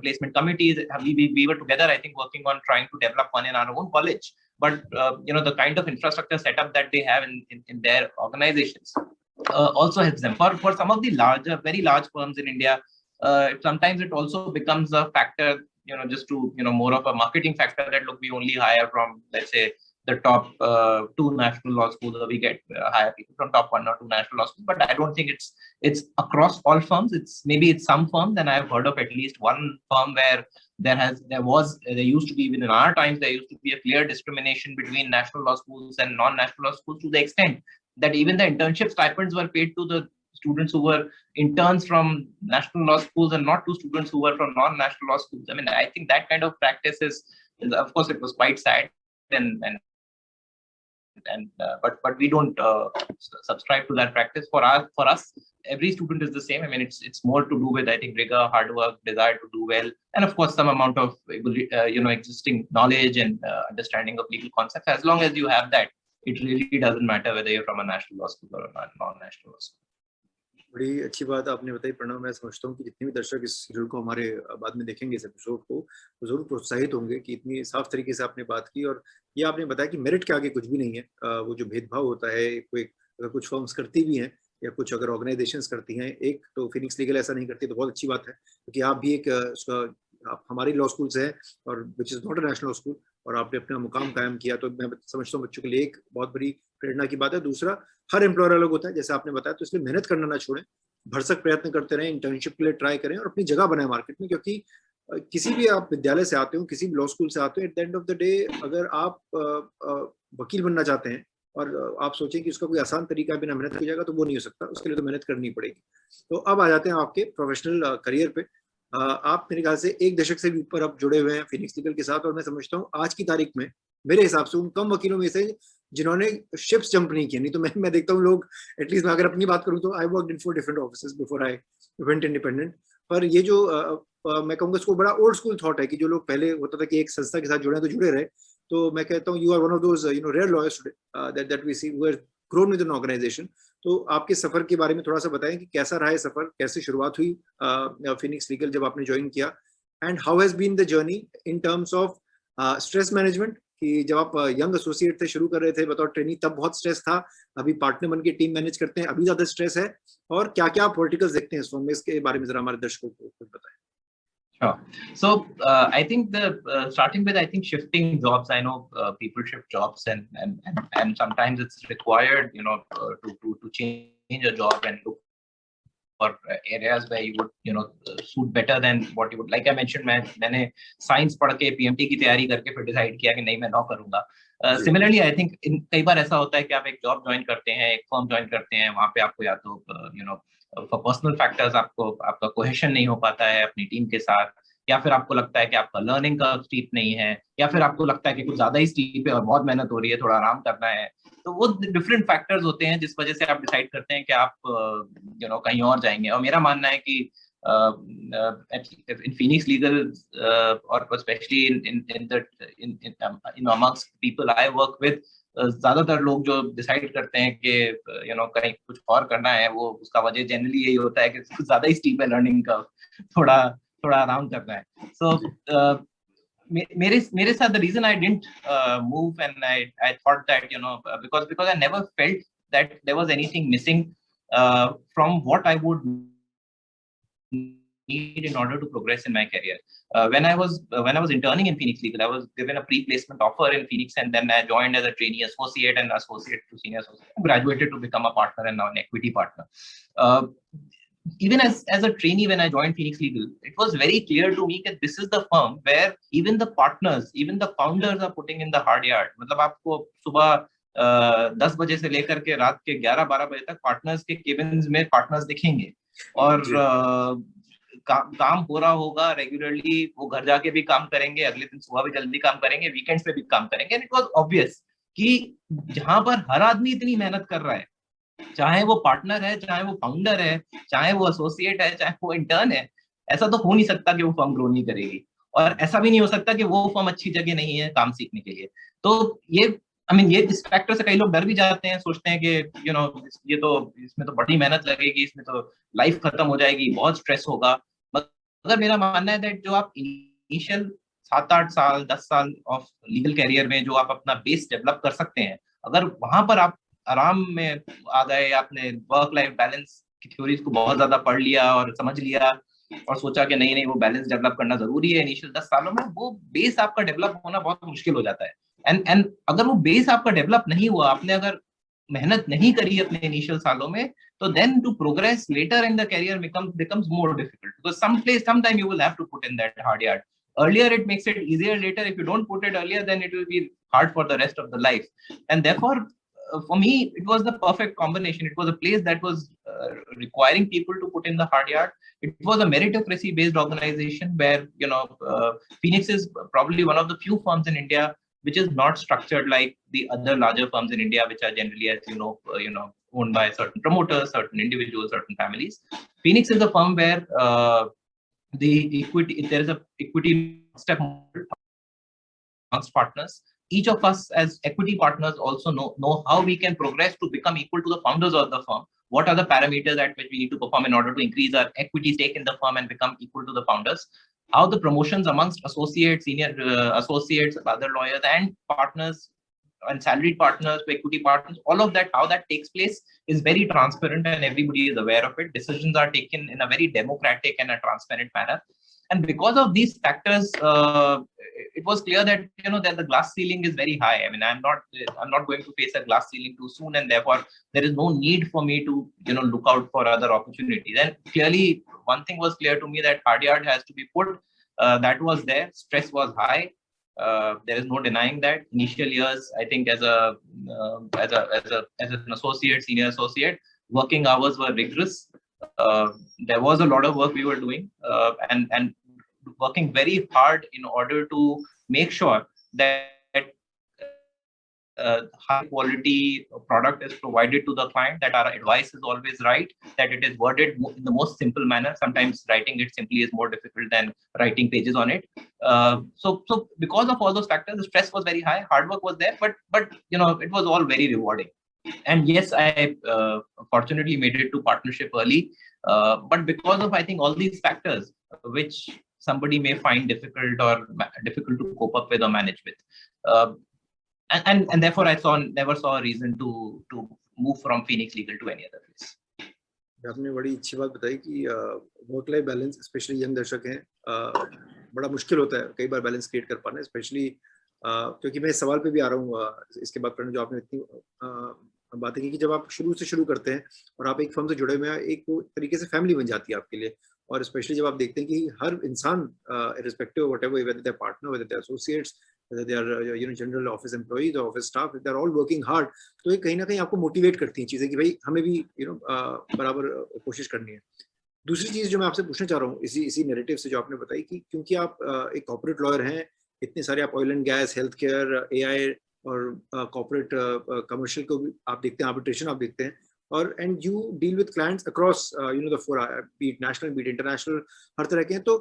placement committees, we were together, I think, working on trying to develop one in our own college. But, the kind of infrastructure setup that they have in their organizations also helps them. For some of the very large firms in India, sometimes it also becomes a factor, just to, more of a marketing factor, that look, we only hire from, let's say, the top 2 national law schools, or we get hire people from top 1 or 2 national law schools. But I don't think it's across all firms. It's some firms, and I've heard of at least one firm where there used to be, even in our times, there used to be a clear discrimination between national law schools and non-national law schools, to the extent that even the internship stipends were paid to the students who were interns from national law schools and not to students who were from non-national law schools. I mean, I think that kind of practice is of course, it was quite sad, but we don't subscribe to that practice. For us, every student is the same. I mean, it's more to do with, I think, rigor, hard work, desire to do well, and of course some amount of existing knowledge and understanding of legal concepts. As long as you have that, it really doesn't matter whether you're from a national law school or a non-national law school. बड़ी अच्छी बात आपने बताई प्रणव। मैं समझता हूँ कि जितने भी दर्शक इस सीरियल को हमारे बाद में देखेंगे, इस एपिसोड को, वो जरूर प्रोत्साहित होंगे कि इतनी साफ तरीके से आपने बात की। और ये आपने बताया कि मेरिट के आगे कुछ भी नहीं है। वो जो भेदभाव होता है, अगर कुछ फर्म्स करती भी हैं या कुछ अगर ऑर्गेनाइजेशंस करती हैं, एक तो फिनिक्स लीगल ऐसा नहीं करती, तो बहुत अच्छी बात है, क्योंकि आप भी आप हमारी लॉ स्कूल से हैं, और which is not a national school, और आपने अपना मुकाम कायम किया। तो मैं समझता हूँ बच्चों के लिए एक बहुत बड़ी प्रेरणा की बात है। दूसरा, हर एम्प्लॉयर अलग होता है, जैसे आपने बताया, तो इसलिए मेहनत करना ना छोड़ें, भरसक प्रयत्न करते रहें, इंटर्नशिप के लिए ट्राई करें और अपनी जगह बनाएं मार्केट में। क्योंकि किसी भी आप विद्यालय से आते हो, किसी भी लॉ स्कूल से आते हो, at the end of the day अगर आप वकील बनना चाहते हैं और आप सोचें कि उसका कोई आसान तरीका बिना मेहनत की जाएगा, तो वो नहीं हो सकता, उसके लिए तो मेहनत करनी पड़ेगी। तो अब आ जाते हैं आपके प्रोफेशनल करियर पे। आप मेरे ख्याल से 1 दशक से भी ऊपर अब जुड़े हुए हैं फिनिक्स लीगल के साथ, और मैं समझता हूँ आज की तारीख में मेरे हिसाब से उन कम वकीलों में से जिन्होंने शिप्स जंप नहीं किया। नहीं तो मैं देखता हूँ लोग, एटलीस्ट मैं अगर अपनी बात करूँ तो I worked in 4 different offices before I went independent. पर ये जो मैं कहूँगा इसको बड़ा ओल्ड स्कूल थॉट है कि जो लोग पहले होता था कि एक संस्था के साथ जुड़े तो जुड़े रहे। तो मैं कहता हूँ you are one of those rare lawyers today that we see who have grown with an organisation. तो आपके सफर के बारे में थोड़ा सा बताएं कि कैसा रहा है सफर, कैसे शुरुआत हुई फिनिक्स लीगल जब आपने ज्वाइन किया, and how has been the journey in terms of stress management, कि जब आप यंग एसोसिएट थे, शुरू कर रहे थे बतौर ट्रेनी, तब बहुत स्ट्रेस था, अभी पार्टनर बन के टीम मैनेज करते हैं अभी ज्यादा स्ट्रेस है, और क्या क्या आप वर्टिकल्स देखते हैं इस फॉर्म में, इसके बारे में जरा हमारे दर्शकों को कुछ बताएं। Sure. So I think the starting with, I think, shifting jobs. I know people shift jobs, and sometimes it's required, to change a job and look for areas where you would suit better than what you would. Like I mentioned, मैंने science पढ़ के PMT की तैयारी करके फिर decide किया कि नहीं, मैं नौ करूंगा. Similarly, I think कई बार ऐसा होता है कि आप एक जॉब ज्वाइन करते हैं, एक फर्म ज्वाइन करते हैं, वहाँ पे आपको या तो फॉर पर्सनल फैक्टर्स आपका कोहेशन नहीं हो पाता है अपनी टीम के साथ, या फिर आपको लगता है कि आपका लर्निंग का स्टीप नहीं है, या फिर आपको लगता है कि कुछ ज्यादा ही स्टीप है और बहुत मेहनत हो रही है, थोड़ा आराम करना है. तो वो डिफरेंट फैक्टर्स होते हैं जिस वजह से आप डिसाइड करते हैं कि आप कहीं और जाएंगे. और मेरा मानना है कि in Phoenix Legal, or especially in amongst people I work with, ज्यादातर लोग जो डिसाइड करते हैं कि कहीं कुछ और करना है, वो उसका वजह जनरली यही होता है कि कुछ ज्यादा ही स्टीप है लर्निंग का, थोड़ा आराम करना है. So मेरे साथ the reason I didn't move, and I thought that because I never felt that there was anything missing from what I would need in order to progress in my career. When I was interning in Phoenix Legal, I was given a pre-placement offer in Phoenix, and then I joined as a trainee associate and associate to senior associate, graduated to become a partner and now an equity partner. Even as a trainee, when I joined Phoenix Legal, it was very clear to me that this is the firm where even the partners, even the founders are putting in the hard yard. मतलब आपको सुबह 10 बजे से लेकर के रात के 11-12 बजे तक पार्टनर्स के केबिन्स में पार्टनर्स दिखेंगे, और काम हो रहा होगा रेगुलरली. वो घर जाके भी काम करेंगे, अगले दिन सुबह भी जल्दी काम करेंगे, वीकेंड्स पे भी काम करेंगे. एंड इट वाज ऑब्वियस कि जहां पर हर आदमी इतनी मेहनत कर रहा है, चाहे वो पार्टनर है, चाहे वो फाउंडर है, चाहे वो एसोसिएट है, चाहे वो इंटर्न है, ऐसा तो हो नहीं सकता कि वो फर्म ग्रो नहीं करेगी, और ऐसा भी नहीं हो सकता कि वो फर्म अच्छी जगह नहीं है काम सीखने के लिए. तो ये इस फैक्टर से कई लोग डर भी जाते हैं, सोचते हैं कि ये तो इसमें तो बड़ी मेहनत लगेगी, इसमें तो लाइफ खत्म हो जाएगी, बहुत स्ट्रेस होगा. मगर मेरा मानना है that जो आप इनिशियल 7-8 साल 10 साल ऑफ लीगल कैरियर में जो आप अपना बेस डेवलप कर सकते हैं, अगर वहां पर आप आराम में आ गए, आपने वर्क लाइफ बैलेंस की थ्योरीज को बहुत ज्यादा पढ़ लिया और समझ लिया और सोचा कि नहीं वो बैलेंस डेवलप करना जरूरी है इनिशियल 10 सालों में, वो बेस आपका डेवलप होना बहुत मुश्किल हो जाता है. एंड अगर वो बेस आपका डेवलप नहीं हुआ, आपने अगर मेहनत नहीं करी अपने इनिशियल सालों में, तो then to progress later in the career becomes more difficult, because sometime you will have to put in that hard yard. Earlier it makes it easier, later if you don't put it earlier, then it will be hard for the rest of the life. And therefore for me it was the perfect combination. It was a place that was requiring people to put in the hard yard. It was a meritocracy based organization where Phoenix is probably one of the few firms in India which is not structured like the other larger firms in India, which are generally, as owned by certain promoters, certain individuals, certain families. Phoenix is a firm where there is a equity step amongst partners. Each of us as equity partners also know how we can progress to become equal to the founders of the firm. What are the parameters at which we need to perform in order to increase our equity stake in the firm and become equal to the founders? How the promotions amongst associates, senior associates, other lawyers and partners and salaried partners to equity partners, all of that, how that takes place is very transparent and everybody is aware of it. Decisions are taken in a very democratic and a transparent manner. And because of these factors, it was clear that that the glass ceiling is very high. I mean, I'm not going to face a glass ceiling too soon, and therefore there is no need for me to look out for other opportunities. And clearly, one thing was clear to me, that hard yard has to be put. That was there. Stress was high. There is no denying that. Initial years, I think, as an associate, senior associate, working hours were rigorous. There was a lot of work we were doing, and working very hard in order to make sure that high quality product is provided to the client, that our advice is always right, that it is worded in the most simple manner. Sometimes writing it simply is more difficult than writing pages on it. So because of all those factors, the stress was very high, hard work was there, but it was all very rewarding. And yes, I fortunately made it to partnership early, but because of I think all these factors, which somebody may find difficult or difficult to cope up with or manage with, and therefore I never saw a reason to move from Phoenix Legal to any other place. आपने बड़ी अच्छी बात बताई कि work life balance specially young दर्शक हैं, बड़ा मुश्किल होता है कई बार बैलेंस क्रिएट कर पाना, स्पेशली क्योंकि मैं इस सवाल पे भी आ रहा हूँ इसके बाद जो आपने इतनी बातें की कि जब आप शुरू से शुरू करते हैं और आप एक फर्म से जुड़े हुए हैं, एक वो तरीके से फैमिली बन जाती है आपके लिए, और स्पेशली जब आप देखते हैं कि हर इंसान irrespective of whatever, whether they're partner, whether they're associates, whether they are general office employees or office staff, they're all working hard, तो ये कहीं ना कहीं आपको मोटिवेट करती हैं चीजें कि भाई हमें भी बराबर कोशिश करनी है। दूसरी चीज जो मैं आपसे पूछना चाह रहा हूँ इसी नैरेटिव से जो आपने बताई कि क्योंकि आप एक कॉर्पोरेट लॉयर हैं, इतने सारे आप oil and gas, health care, AI और कॉर्पोरेट कमर्शियल को भी आप देखते हैं, आर्बिट्रेशन आप देखते हैं, और and you deal with clients across the four, beat national beat international, हर तरह के हैं, तो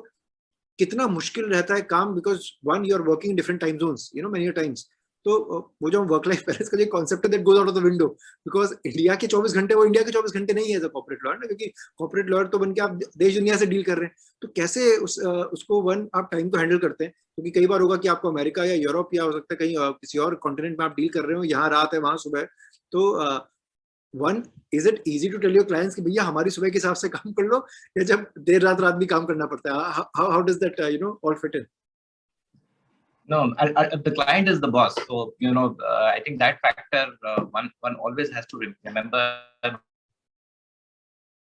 कितना मुश्किल रहता है काम, because when you are working in different time zones many times, तो वो जो वर्क लाइफ बैलेंस का जो कॉन्सेप्ट है that goes out of the window, because India के 24 घंटे वो इंडिया के 24 घंटे नहीं है एज अ कॉर्पोरेट लॉयर ना, क्योंकि कॉर्पोरेट लॉयर तो बन के आप देश दुनिया से डील कर रहे हैं, तो कैसे उसको वन आप टाइम को हैंडल करते हैं, क्योंकि कई बार होगा कि आपको अमेरिका या यूरोप या हो सकता है कहीं किसी और कॉन्टिनेंट में आप डील कर रहे हो, यहाँ रात है वहां सुबह, तो one is it easy to tell your clients कि भैया हमारी सुबह के हिसाब से काम कर लो, या जब देर रात भी काम करना पड़ता है, how does that all fit in? No, the client is the boss. So, I think that factor, one always has to remember,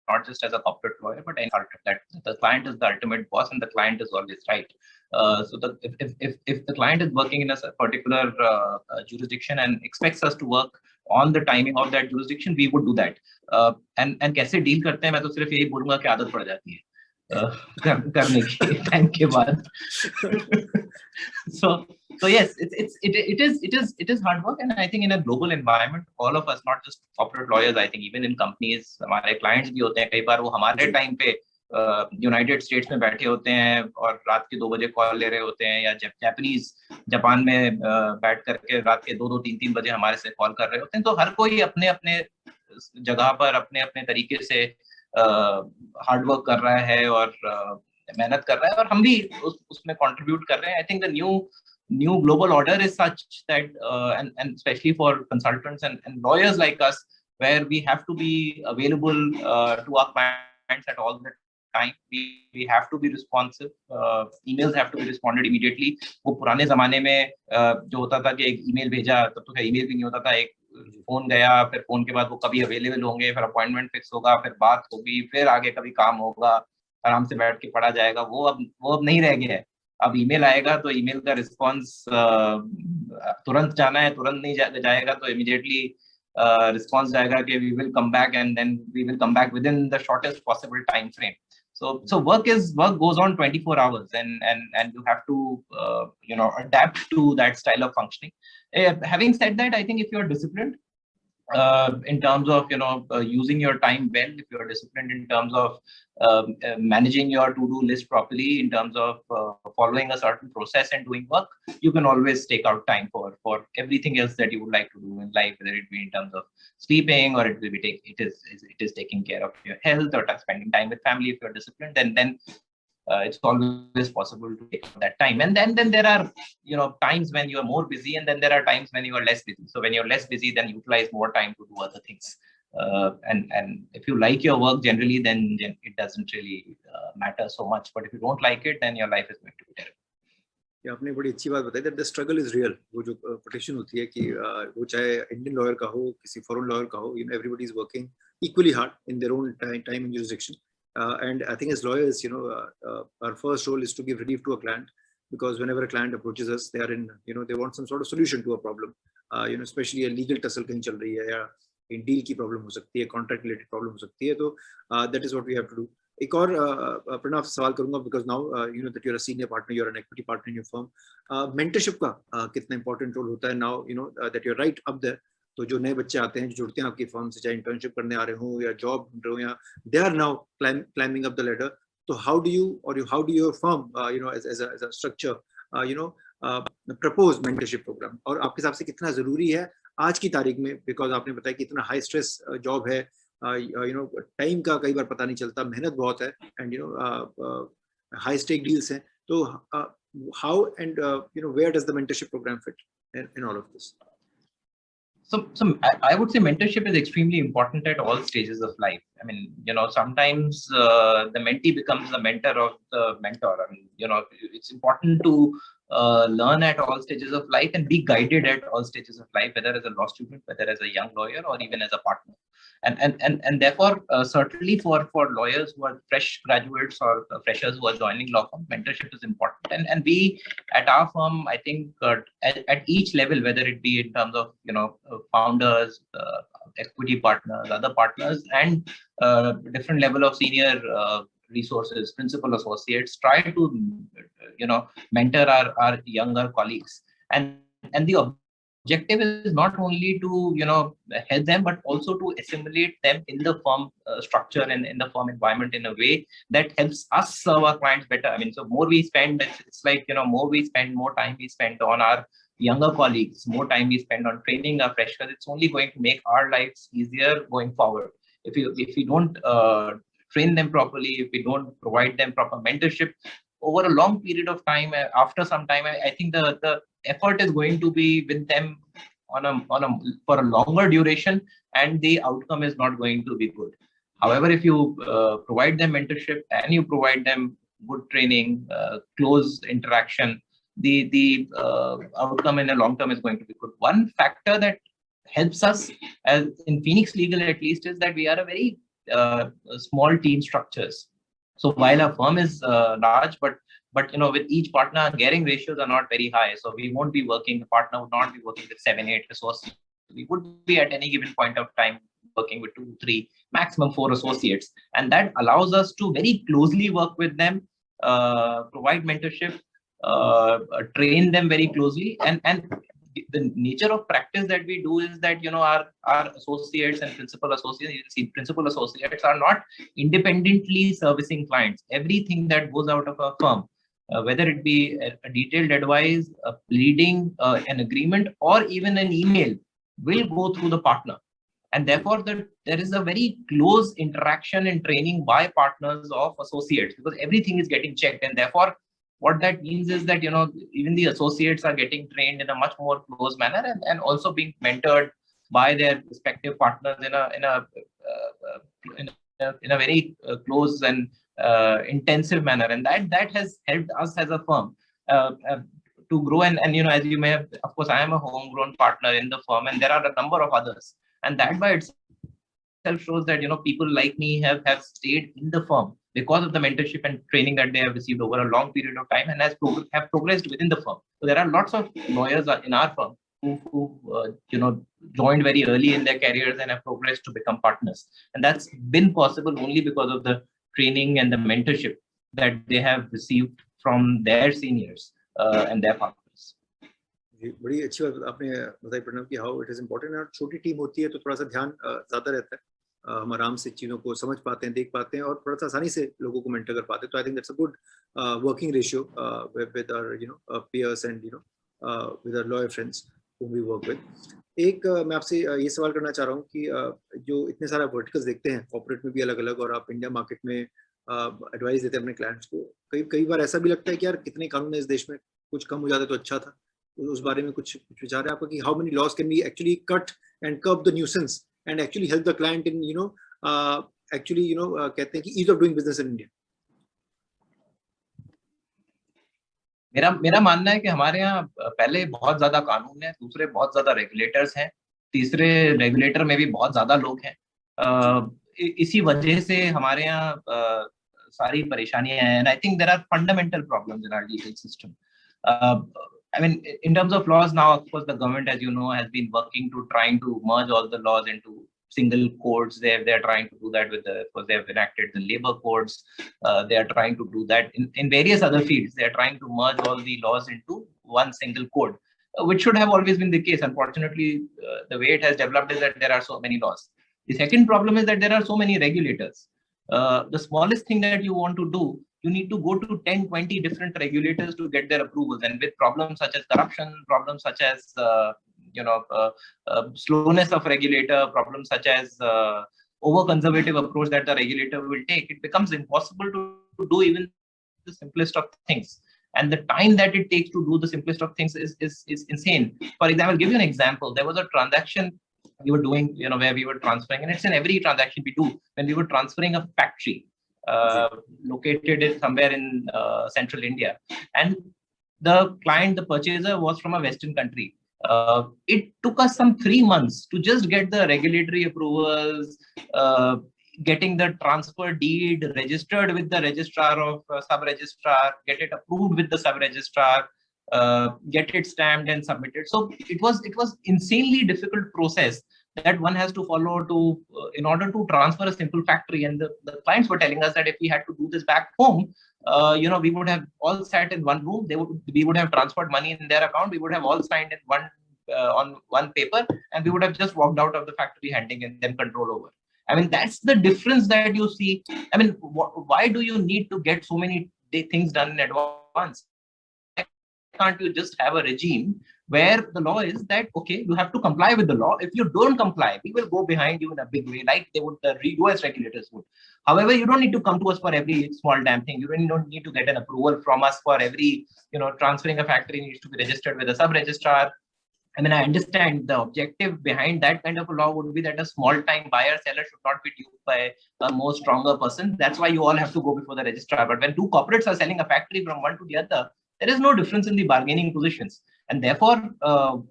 not just as a corporate lawyer, but any that the client is the ultimate boss and the client is always right. So if the client is working in a particular jurisdiction and expects us to work on the timing of that jurisdiction, we would do that. And कैसे deal करते हैं, मैं तो सिर्फ यही बोलूंगा कि आदत पड़ जाती है करने की टाइम के बाद. So yes, it is hard work, and I think in a global environment, all of us, not just corporate lawyers, I think even in companies, हमारे clients भी होते हैं, कई बार वो हमारे टाइम पे यूनाइटेड स्टेट्स में बैठे होते हैं और रात के 2 बजे कॉल ले रहे होते हैं, या जापान में बैठ करके रात के 2-2, 3-3 बजे हमारे से कॉल कर रहे होते हैं. तो हर कोई अपने अपने जगह पर अपने अपने तरीके से हार्ड वर्क कर रहा है और मेहनत कर रहा है, और हम भी उसमें कंट्रीब्यूट कर रहे हैं. I think the new global order is such that and especially for consultants and lawyers like us, where we have to be available to our clients at all the time. We have to be responsive. Emails have to be responded immediately. वो पुराने जमाने में जो होता था कि एक email भेजा, तब तो ईमेल भी नहीं होता था, एक फोन गया, फिर फोन के बाद वो कभी अवेलेबल होंगे, फिर अपॉइंटमेंट फिक्स होगा, फिर बात होगी, फिर आगे कभी काम होगा, आराम से बैठ के पढ़ा जाएगा. वो अब नहीं रह गया है. अब ईमेल आएगा तो ईमेल का रिस्पांस तुरंत जाना है, तुरंत नहीं जाएगा तो इमीडिएटली रिस्पांस जाएगा कि we will come back, and then we will come back within the shortest possible time frame. So work goes on 24 hours, and you have to adapt to that style of functioning. Having said that, I think if you are disciplined in terms of using your time well, if you are disciplined in terms of managing your to-do list properly, in terms of following a certain process and doing work, you can always take out time for everything else that you would like to do in life, whether it be in terms of sleeping, or it is taking care of your health, or spending time with family. If you're disciplined, then it's always possible to take that time. And then there are times when you are more busy, and then there are times when you are less busy. So when you're less busy, then utilize more time to do other things. And if you like your work generally, then it doesn't really matter so much. But if you don't like it, then your life is going to be terrible. ये आपने बड़ी अच्छी बात बताई that the struggle is real. वो जो potential होती है कि वो चाहे इंडियन लॉयर का हो, किसी फॉरेन लॉयर का हो, everybody is working equally hard in their own time and jurisdiction. And I think as lawyers, our first role is to give relief to a client, because whenever a client approaches us, they are in, they want some sort of solution to a problem. Especially a legal tussle कहीं चल रही है, या deal की problem हो सकती है, contract related problem हो सकती है, तो that is what we have to do. एक और प्रणव सवाल करूंगा, because now that you're a senior partner, you're an equity partner in your firm. Mentorship का कितना important role होता है now, that you're right up there. तो जो नए बच्चे आते हैं, जो जुड़ते हैं आपकी फर्म से, चाहे इंटर्नशिप करने आ रहे हो या जॉब ढूंढ रहे हो, या they are now climbing up the ladder, तो how do your firm as a structure propose mentorship programme, और आपके हिसाब से कितना जरूरी है आज की तारीख में, बिकॉज आपने बताया कि इतना हाई स्ट्रेस जॉब है, टाइम का कई बार पता नहीं चलता, मेहनत बहुत है, एंड हाई स्टेक डील्स हैं, तो how and where does the mentorship programme fit in all of this? I would say mentorship is extremely important at all stages of life. I mean, sometimes the mentee becomes the mentor of the mentor. I mean, it's important to learn at all stages of life and be guided at all stages of life, whether as a law student, whether as a young lawyer, or even as a partner. And therefore, certainly for lawyers who are fresh graduates or freshers who are joining law firm, mentorship is important. And we at our firm, I think at each level, whether it be in terms of founders, equity partners, other partners, and different level of senior resources, principal associates, try to mentor our younger colleagues. And the objective is not only to help them, but also to assimilate them in the firm structure and in the firm environment in a way that helps us serve our clients better. I mean, so more we spend, it's like more we spend, more time we spend on our younger colleagues, more time we spend on training our freshers, it's only going to make our lives easier going forward. If we don't train them properly, if we don't provide them proper mentorship over a long period of time, after some time, I think the effort is going to be with them for a longer duration, and the outcome is not going to be good. However, if you provide them mentorship and you provide them good training, close interaction, the outcome in the long term is going to be good. One factor that helps us, as in Phoenix Legal at least, is that we are a very small team structures. So while our firm is large, but with each partner, gearing ratios are not very high. So we won't be working, the partner would not be working with 7-8 resources. We would be at any given point of time working with 2-3, maximum 4 associates. And that allows us to very closely work with them, provide mentorship, train them very closely. And the nature of practice that we do is that our associates and principal associates are not independently servicing clients. Everything that goes out of a firm, whether it be a detailed advice, a pleading, an agreement, or even an email, will go through the partner. And therefore there is a very close interaction and training by partners of associates, because everything is getting checked. And therefore what that means is that even the associates are getting trained in a much more close manner, and also being mentored by their respective partners in a very close and intensive manner. And that has helped us as a firm to grow. And as you may have, of course, I am a homegrown partner in the firm, and there are a number of others, and that by itself shows that people like me have stayed in the firm because of the mentorship and training that they have received over a long period of time, and have progressed within the firm. So there are lots of lawyers in our firm who joined very early in their careers and have progressed to become partners, and that's been possible only because of the training and the mentorship that they have received from their seniors and their partners. बड़ी अच्छी बात आपने बताई प्रणव कि how it is important. और छोटी team होती है तो थोड़ा सा ध्यान ज्यादा रहता है, हम आराम से चीज़ों को समझ पाते हैं, देख पाते हैं, और थोड़ा सा आसानी से लोगों को मेंटर कर पाते हैं. तो I think that's a good working ratio with our peers and with our lawyer friends whom we work with. एक मैं आपसे ये सवाल करना चाह रहा हूँ कि जो इतने सारे वर्टिकल्स देखते हैं कॉर्पोरेट में भी अलग अलग, और आप इंडिया मार्केट में एडवाइस देते हैं अपने क्लाइंट्स को, कई बार ऐसा भी लगता है कि यार कितने कानून है इस देश में, कुछ कम हो जाते तो अच्छा था. उस बारे में कुछ विचार है आपका कि how many laws can be actually cut and curb the nuisance and actually help the client in कहते हैं कि ease of doing business in India? मेरा मानना है कि हमारे यहाँ पहले बहुत ज्यादा कानून है, दूसरे बहुत ज्यादा रेगुलेटर्स हैं, तीसरे रेगुलेटर में भी बहुत ज्यादा लोग हैं. इसी वजह से हमारे यहाँ सारी परेशानियां हैं. And I think there are fundamental problems in our legal system. I mean, in terms of laws now, of course, the government, as you know, has been working to trying to merge all the laws into single codes. They're trying to do that because they have enacted the labor codes. They are trying to do that in various other fields. They are trying to merge all the laws into one single code, which should have always been the case. Unfortunately, the way it has developed is that there are so many laws. The second problem is that there are so many regulators. The smallest thing that you want to do, you need to go to 10-20 different regulators to get their approvals. And with problems such as corruption, problems such as slowness of regulator, problems such as over-conservative approach that the regulator will take, it becomes impossible to do even the simplest of things. And the time that it takes to do the simplest of things is insane. For example, I'll give you an example. There was a transaction we were doing, where we were transferring, and it's in every transaction we do, when we were transferring a factory located somewhere in central India. And the client, the purchaser, was from a Western country. It took us some 3 months to just get the regulatory approvals, getting the transfer deed registered with the registrar of sub-registrar, get it approved with the sub-registrar, get it stamped and submitted. So it was insanely difficult process that one has to follow to in order to transfer a simple factory. And the clients were telling us that if we had to do this back home, we would have all sat in one room. We would have transferred money in their account. We would have all signed in on one paper, and we would have just walked out of the factory handing them control over. I mean, that's the difference that you see. I mean, why do you need to get so many things done in advance? Why can't you just have a regime where the law is that, okay, you have to comply with the law. If you don't comply, we will go behind you in a big way, like they would, the US regulators would. However, you don't need to come to us for every small damn thing. You really don't need to get an approval from us for every, transferring a factory needs to be registered with a sub-registrar. I mean, I understand the objective behind that kind of a law would be that a small-time buyer-seller should not be duped by a more stronger person. That's why you all have to go before the registrar. But when two corporates are selling a factory from one to the other, there is no difference in the bargaining positions. And therefore,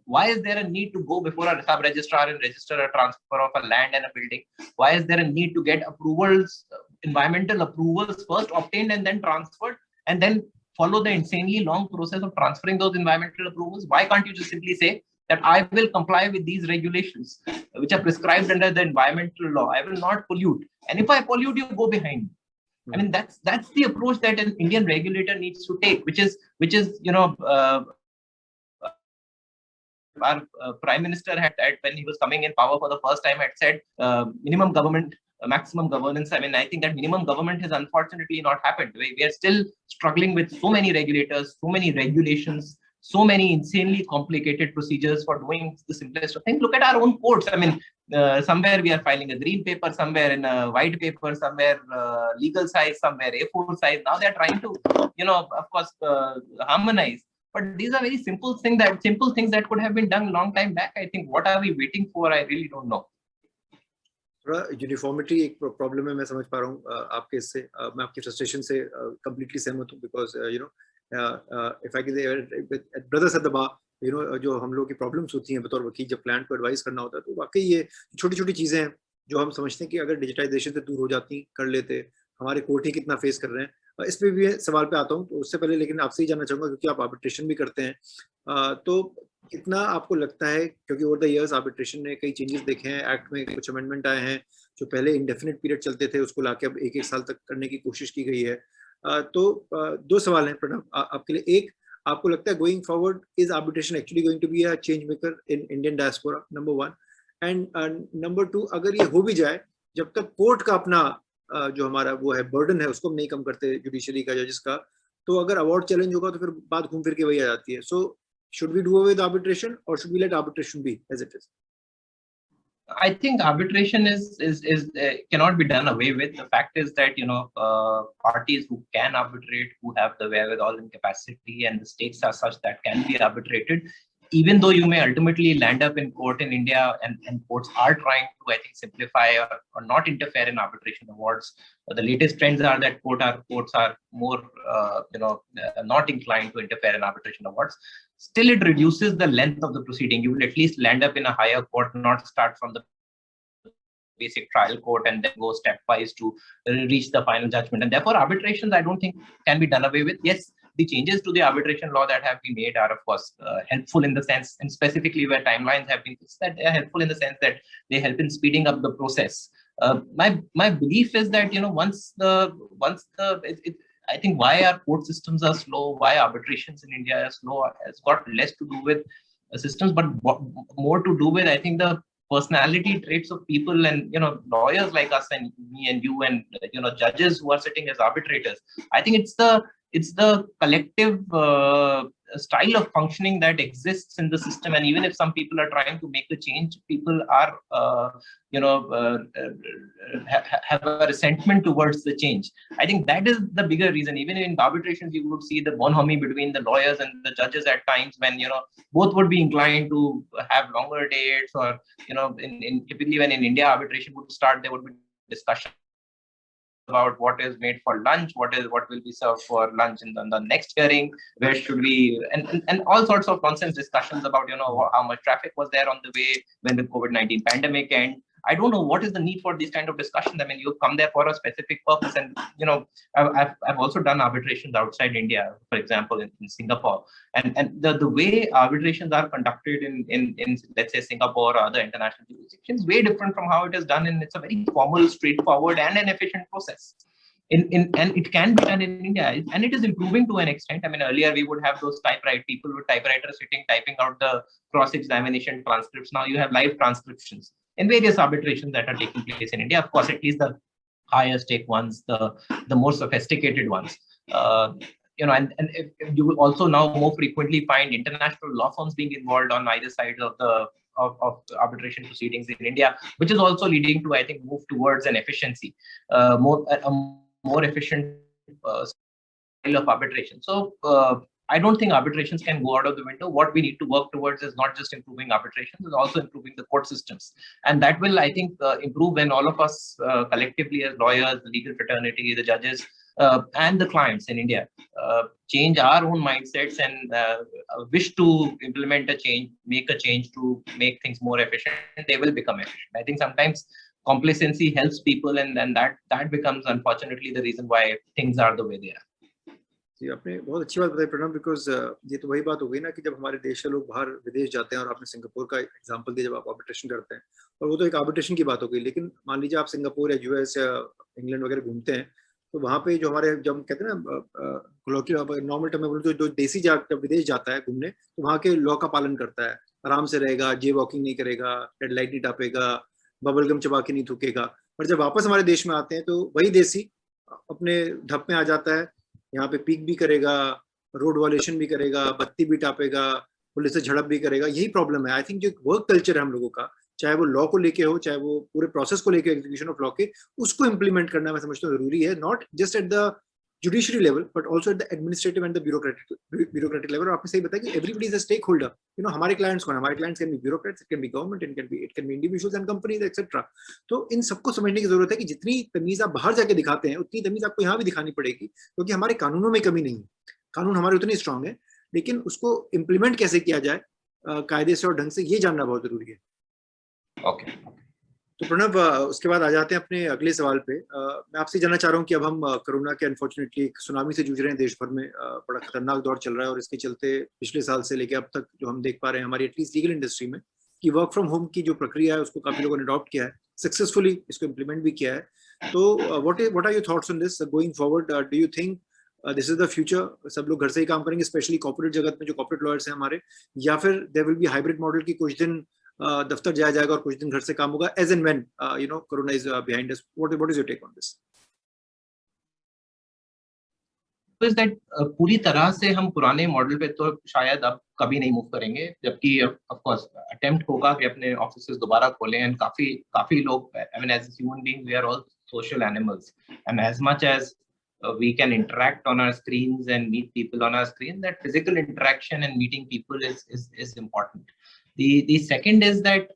why is there a need to go before a sub-registrar and register a transfer of a land and a building? Why is there a need to get approvals, environmental approvals first obtained and then transferred, and then follow the insanely long process of transferring those environmental approvals? Why can't you just simply say that I will comply with these regulations, which are prescribed under the environmental law? I will not pollute. And if I pollute, you go behind. I mean, that's the approach that an Indian regulator needs to take, which is our Prime Minister had, when he was coming in power for the first time, had said minimum government, maximum governance. I mean, I think that minimum government has unfortunately not happened. We are still struggling with so many regulators, so many regulations, so many insanely complicated procedures for doing the simplest of things. Look at our own courts. I mean, somewhere we are filing a green paper, somewhere in a white paper, somewhere legal size, somewhere A4 size. Now they're trying to, of course, harmonize. But these are very simple things that could have been done a long time back. I think, what are we waiting for? I really don't know. Uniformity एक problem है, मैं समझ पा रहा हूँ आपके इससे, मैं आपकी फ्रस्ट्रेशन से कंप्लीटली सहमत हूँ, because if I can say, brothers at the bar, जो हम लोग की प्रॉब्लम्स होती हैं बतौर वकील, जब क्लाइंट को एडवाइस करना होता है, तो वाकई ये छोटी छोटी चीजें हैं जो हम समझते हैं कि अगर डिजिटाइजेशन से दूर हो जाती, कर लेते, हमारे कोर्ट ही कितना फेस कर रहे हैं। इस पे भी सवाल पे आता हूँ, तो उससे पहले लेकिन आपसे ही जानना चाहूंगा, क्योंकि आप आर्बिट्रेशन भी करते हैं, तो कितना आपको लगता है, क्योंकि ओवर द इयर्स आर्बिट्रेशन ने कई चेंजेस देखे हैं, एक्ट में कुछ अमेंडमेंट आए हैं, जो पहले इंडेफिनिट पीरियड चलते थे उसको लाके अब 1-1 साल तक करने की कोशिश की गई है। तो दो सवाल हैं प्रणव आपके लिए। एक, आपको लगता है going forward is arbitration actually going to be a change maker in Indian diaspora, number 1, and number 2, अगर ये हो भी जाए, जब तक कोर्ट का अपना जो हमारा वो है बर्डन है उसको हम नहीं कम करते, जुडिशरी का, जजेस का, तो अगर अवार्ड चैलेंज होगा तो फिर बात घूम फिर के वही आ जाती है। सो should we do away with arbitration, or should we let arbitration be as it is? I think arbitration is cannot be done away with. The fact is that parties who can arbitrate, who have the wherewithal and capacity, and the stakes are such that can be arbitrated, even though you may ultimately land up in court in India, and courts are trying to, I think, simplify or not interfere in arbitration awards. The latest trends are that courts are more not inclined to interfere in arbitration awards. Still, it reduces the length of the proceeding. You will at least land up in a higher court, not start from the basic trial court and then go stepwise to reach the final judgment. And therefore, arbitrations, I don't think, can be done away with. Yes, the changes to the arbitration law that have been made are, of course, helpful in the sense, and specifically where timelines have been fixed, that they are helpful in the sense that they help in speeding up the process. My belief is that I think why our court systems are slow, why arbitrations in India are slow, has got less to do with systems, but more to do with, I think, the personality traits of people, and lawyers like us and me and you, and judges who are sitting as arbitrators. I think it's the it's the collective style of functioning that exists in the system. And even if some people are trying to make a change, people are have a resentment towards the change. I think that is the bigger reason. Even in arbitrations, you would see the bonhomie between the lawyers and the judges at times, when both would be inclined to have longer dates, or in typically when in India arbitration would start, there would be discussion about what is made for lunch, what will be served for lunch in the next hearing, where should we, and all sorts of nonsense discussions about how much traffic was there on the way when the COVID-19 pandemic ended. I don't know what is the need for these kind of discussions. I mean, you come there for a specific purpose, and I've also done arbitrations outside India, for example, in Singapore, and the way arbitrations are conducted in let's say Singapore or other international jurisdictions, way different from how it is done. And it's a very formal, straightforward, and an efficient process. And it can be done in India, and it is improving to an extent. I mean, earlier we would have those people with typewriters sitting typing out the cross-examination transcripts. Now you have live transcriptions in various arbitrations that are taking place in India. Of course, at least the higher stake ones, the more sophisticated ones. And if you will also now more frequently find international law firms being involved on either side of the arbitration proceedings in India, which is also leading to, I think, move towards an efficiency, more efficient style of arbitration. So I don't think arbitrations can go out of the window. What we need to work towards is not just improving arbitrations, but also improving the court systems. And that will, I think, improve when all of us collectively as lawyers, the legal fraternity, the judges, and the clients in India change our own mindsets and wish to implement a change, make a change to make things more efficient. They will become efficient. I think sometimes complacency helps people, and then that becomes, unfortunately, the reason why things are the way they are. आपने बहुत अच्छी बात बताई Pranav, because ये तो वही बात हो गई ना कि जब हमारे देश के लोग बाहर विदेश जाते हैं, और आपने सिंगापुर का एग्जांपल दिया जब आप आर्बिट्रेशन करते हैं, और वो तो एक आर्बिट्रेशन की बात हो गई, लेकिन मान लीजिए आप सिंगापुर या यूएस या इंग्लैंड वगैरह घूमते हैं, तो वहाँ पे जो हमारे, जब कहते हैं ना नॉर्मल टर्म में बोलते, जो देसी जब विदेश जाता है घूमने, तो वहाँ के लॉ का पालन करता है, आराम से रहेगा, जे वॉकिंग नहीं करेगा, रेड लाइट नहीं टापेगा, बबल गम चबा के नहीं थूकेगा। पर जब वापस हमारे देश में आते हैं तो वही देसी अपने धप में आ जाता है, यहाँ पे पीक भी करेगा, रोड वायलेशन भी करेगा, बत्ती भी टापेगा, पुलिस से झड़प भी करेगा। यही प्रॉब्लम है। आई थिंक जो वर्क कल्चर है हम लोगों का, चाहे वो लॉ को लेके हो, चाहे वो पूरे प्रोसेस को लेके, एग्जीक्यूशन ऑफ लॉ के, उसको इम्प्लीमेंट करना मैं समझता हूँ जरूरी है, not just at the judiciary level but also at the administrative and the bureaucratic level. आपने सही बताया कि everybody is a stake holder. हमारे क्लाइंट्स कौन? हमारे clients can be bureaucrats, it can be government, it can be individuals and companies etcetera. तो इन सबको समझने की जरूरत है कि जितनी तमीज आप बाहर जाके दिखाते हैं, उतनी तमीज आपको यहाँ भी दिखानी पड़ेगी, क्योंकि हमारे कानूनों में कमी नहीं है। कानून हमारे उतने स्ट्रांग है, लेकिन उसको इम्प्लीमेंट कैसे किया जाए कायदे से और ढंग से, ये जानना बहुत जरूरी है। ओके तो प्रणव, उसके बाद आ जाते हैं अपने अगले सवाल पे। मैं आपसे जानना चाह रहा हूँ कि अब हम कोरोना के अनफॉर्चुनेटली एक सुनामी से जूझ रहे हैं देश भर में। बड़ा खतरनाक दौर चल रहा है, और इसके चलते पिछले साल से लेकर अब तक जो हम देख पा रहे हैं हमारी एटलीस्ट लीगल इंडस्ट्री में, कि वर्क फ्रॉम होम की जो प्रक्रिया है उसको काफी लोगों ने अडॉप्ट किया है, सक्सेसफुली इसको इम्प्लीमेंट भी किया है। तो what are your thoughts on this going forward? Do you think this is the future? सब लोग घर से ही काम करेंगे, स्पेशली कॉर्पोरेट जगत में जो कॉर्पोरेट लॉयर्स हैं हमारे, या फिर there will be hybrid model की कुछ दिन दफ्तर जाया जाएगा और कुछ दिन घर से काम होगा, as and when corona is behind us? What is your take on this? Is that पूरी तरह से हम पुराने मॉडल पे तो शायद अब कभी नहीं मूव करेंगे, जबकि ऑफ कोर्स अटेम्प्ट होगा कि अपने ऑफिसेस दोबारा खोलें। एंड काफी लोग, I mean as human being we are all social animals, and as much as we can interact on our screens and meet people on our screen, that physical interaction and meeting people is important. The second is that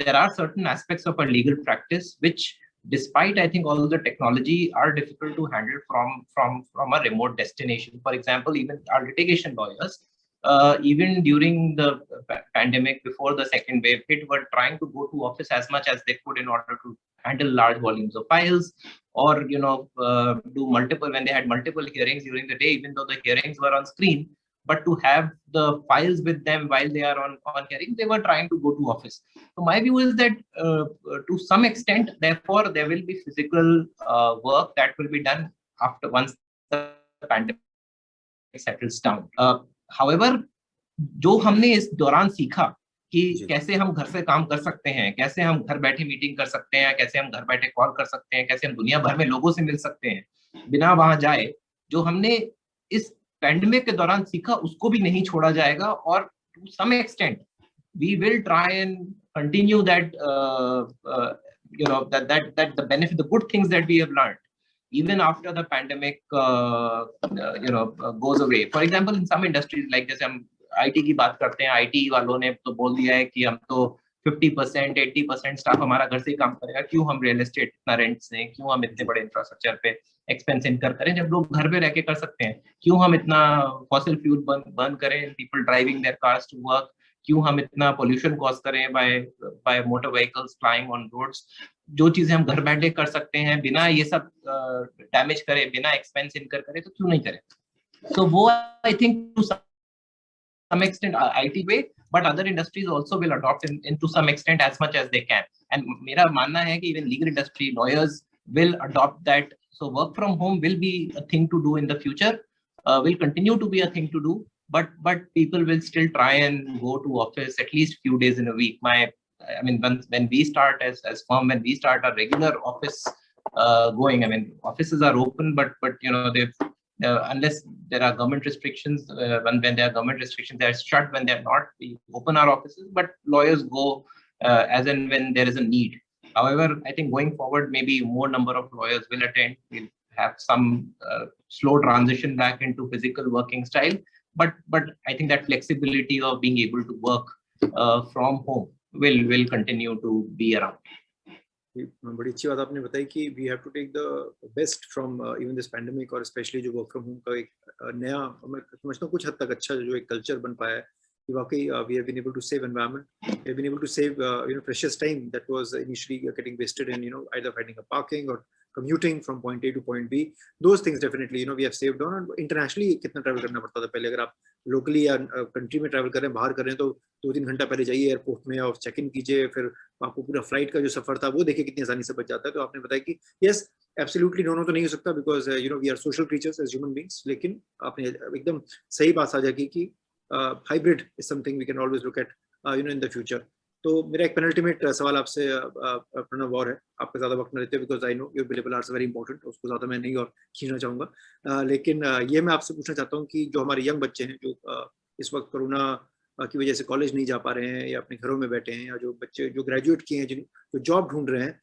there are certain aspects of our legal practice which, despite I think all the technology, are difficult to handle from a remote destination. For example, even our litigation lawyers, even during the pandemic, before the second wave hit, were trying to go to office as much as they could in order to handle large volumes of files, or do multiple, when they had multiple hearings during the day, even though the hearings were on screen, but to have the files with them while they are on hearing, they were trying to go to office. So my view is that to some extent, therefore, there will be physical work that will be done once the pandemic settles down. However, जो हमने इस दौरान सीखा कि कैसे हम घर से काम कर सकते हैं, कैसे हम घर बैठे मीटिंग कर सकते हैं, कैसे हम घर बैठे कॉल कर सकते हैं, कैसे हम दुनिया भर में लोगों से मिल सकते हैं बिना वहां जाए, जो हमने इस पैंडेमिक के दौरान सीखा उसको भी नहीं छोड़ा जाएगा, और to some extent we will try and continue that that the benefit, the good things that we have learned even after the pandemic goes away. For example, in some industries, like जैसे हम IT की बात करते हैं, IT वालों ने तो बोल दिया है कि हम तो 50% 80% स्टाफ हमारा घर से ही काम करेगा, क्यों हम रियल एस्टेट इतना रेंट से, क्यों हम इतने बड़े इंफ्रास्ट्रक्चर पे एक्सपेंस इनकर करें जब लोग घर पे रह के कर सकते हैं, क्यों हम इतना फॉसिल फ्यूल बर्न करें, people driving their cars to work, क्यों हम इतना पोल्यूशन कॉज करें by motor vehicles flying on roads. जो चीजें हम घर बैठे कर सकते हैं बिना ये सब डैमेज करे, बिना एक्सपेंस इनकर करे, तो क्यों नहीं करें। So वो I think to some extent IT way, but other industries also will adopt in to some extent as much as they can. And मेरा मानना है कि even legal industry, lawyers will adopt that. So work from home will be a thing to do in the future, will continue to be a thing to do, but people will still try and go to office at least few days in a week. I mean, when we start as firm, when we start our regular office going, I mean, offices are open, but you know, they've unless there are government restrictions, when there are government restrictions, they are shut. When they are not, we open our offices, but lawyers go as and when there is a need. However, I think going forward, maybe more number of lawyers will attend. We'll have some slow transition back into physical working style, but I think that flexibility of being able to work from home will continue to be around. बड़ी अच्छी बात आपने बताई कि we have to take the best from even this pandemic, और specially जो work from home का एक नया, मैं समझता हूँ कुछ हद तक अच्छा जो एक कल्चर बन पाया है कि वाकई we have been able to save environment, we have been able to save precious time that was initially getting wasted in either finding a parking or commuting from point A to point B. Those things definitely we have saved on. And internationally कितना travel करना पड़ता था पहले, अगर आप locally या country में travel कर रहे हैं, बाहर कर रहे हैं, तो 2-3 घंटा पहले जाइए एयरपोर्ट में और चेक इन कीजिए, फिर आपको पूरा फ्लाइट का जो सफर था वो देखिए कितनी आसानी से बच जाता है। तो आपने बताया कि यस एब्सोल्युटली दोनों तो नहीं हो सकता, because we are social creatures as human beings, लेकिन आपने एकदम सही बात साझा की कि hybrid is something we can always look at in the future. तो मेरा एक पेनल्टीमेट सवाल आपसे प्रणव और है, आपका ज्यादा वक्त न लेते because I know your billable hours very important, उसको ज्यादा मैं नहीं और खींचना चाहूंगा, लेकिन ये मैं आपसे पूछना चाहता हूँ कि जो हमारे यंग बच्चे हैं जो इस वक्त कोरोना की वजह से कॉलेज नहीं जा पा रहे हैं या अपने घरों में बैठे हैं, या जो बच्चे जो ग्रेजुएट किए हैं, जो जॉब ढूंढ रहे हैं,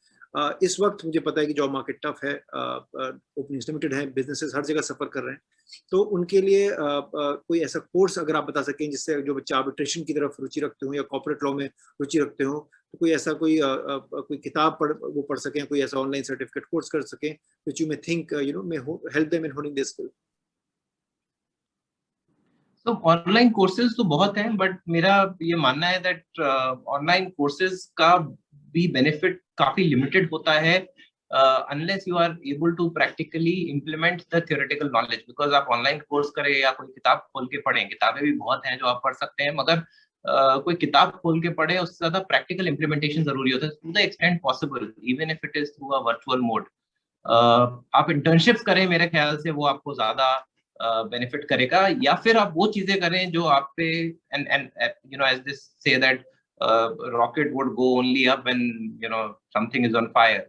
इस वक्त मुझे पता है कि जॉब मार्केट टफ है, ओपनिंग्स लिमिटेड है, बिजनेसेस हर जगह सफर कर रहे हैं, तो उनके लिए कोई ऐसा कोर्स अगर आप बता सकें जिससे जो बच्चा आर्बिट्रेशन की तरफ रुचि रखते हो या कॉर्पोरेट लॉ में रुचि रखते हो, तो कोई ऐसा कोई किताब पढ़ सकें, कोई ऐसा ऑनलाइन सर्टिफिकेट कोर्स कर सकें which you may think may help them in honing their skill. तो ऑनलाइन कोर्सेज तो बहुत हैं, बट मेरा ये मानना है दैट ऑनलाइन कोर्सेज का भी बेनिफिट काफी लिमिटेड होता है unless you are able to practically implement the theoretical knowledge. Because आप ऑनलाइन कोर्स करें या कोई किताब खोल के पढ़ें, किताबें भी बहुत हैं जो आप पढ़ सकते हैं, मगर कोई किताब खोल के पढ़े उससे ज्यादा प्रैक्टिकल इम्प्लीमेंटेशन जरूरी होता है to the extent possible, even if it is through a virtual mode. आप इंटर्नशिप्स करें, मेरे ख्याल से वो आपको ज्यादा बेनिफिट करेगा, या फिर आप वो चीजें करें जो आप पे and as this say that rocket would go only up when something is on fire,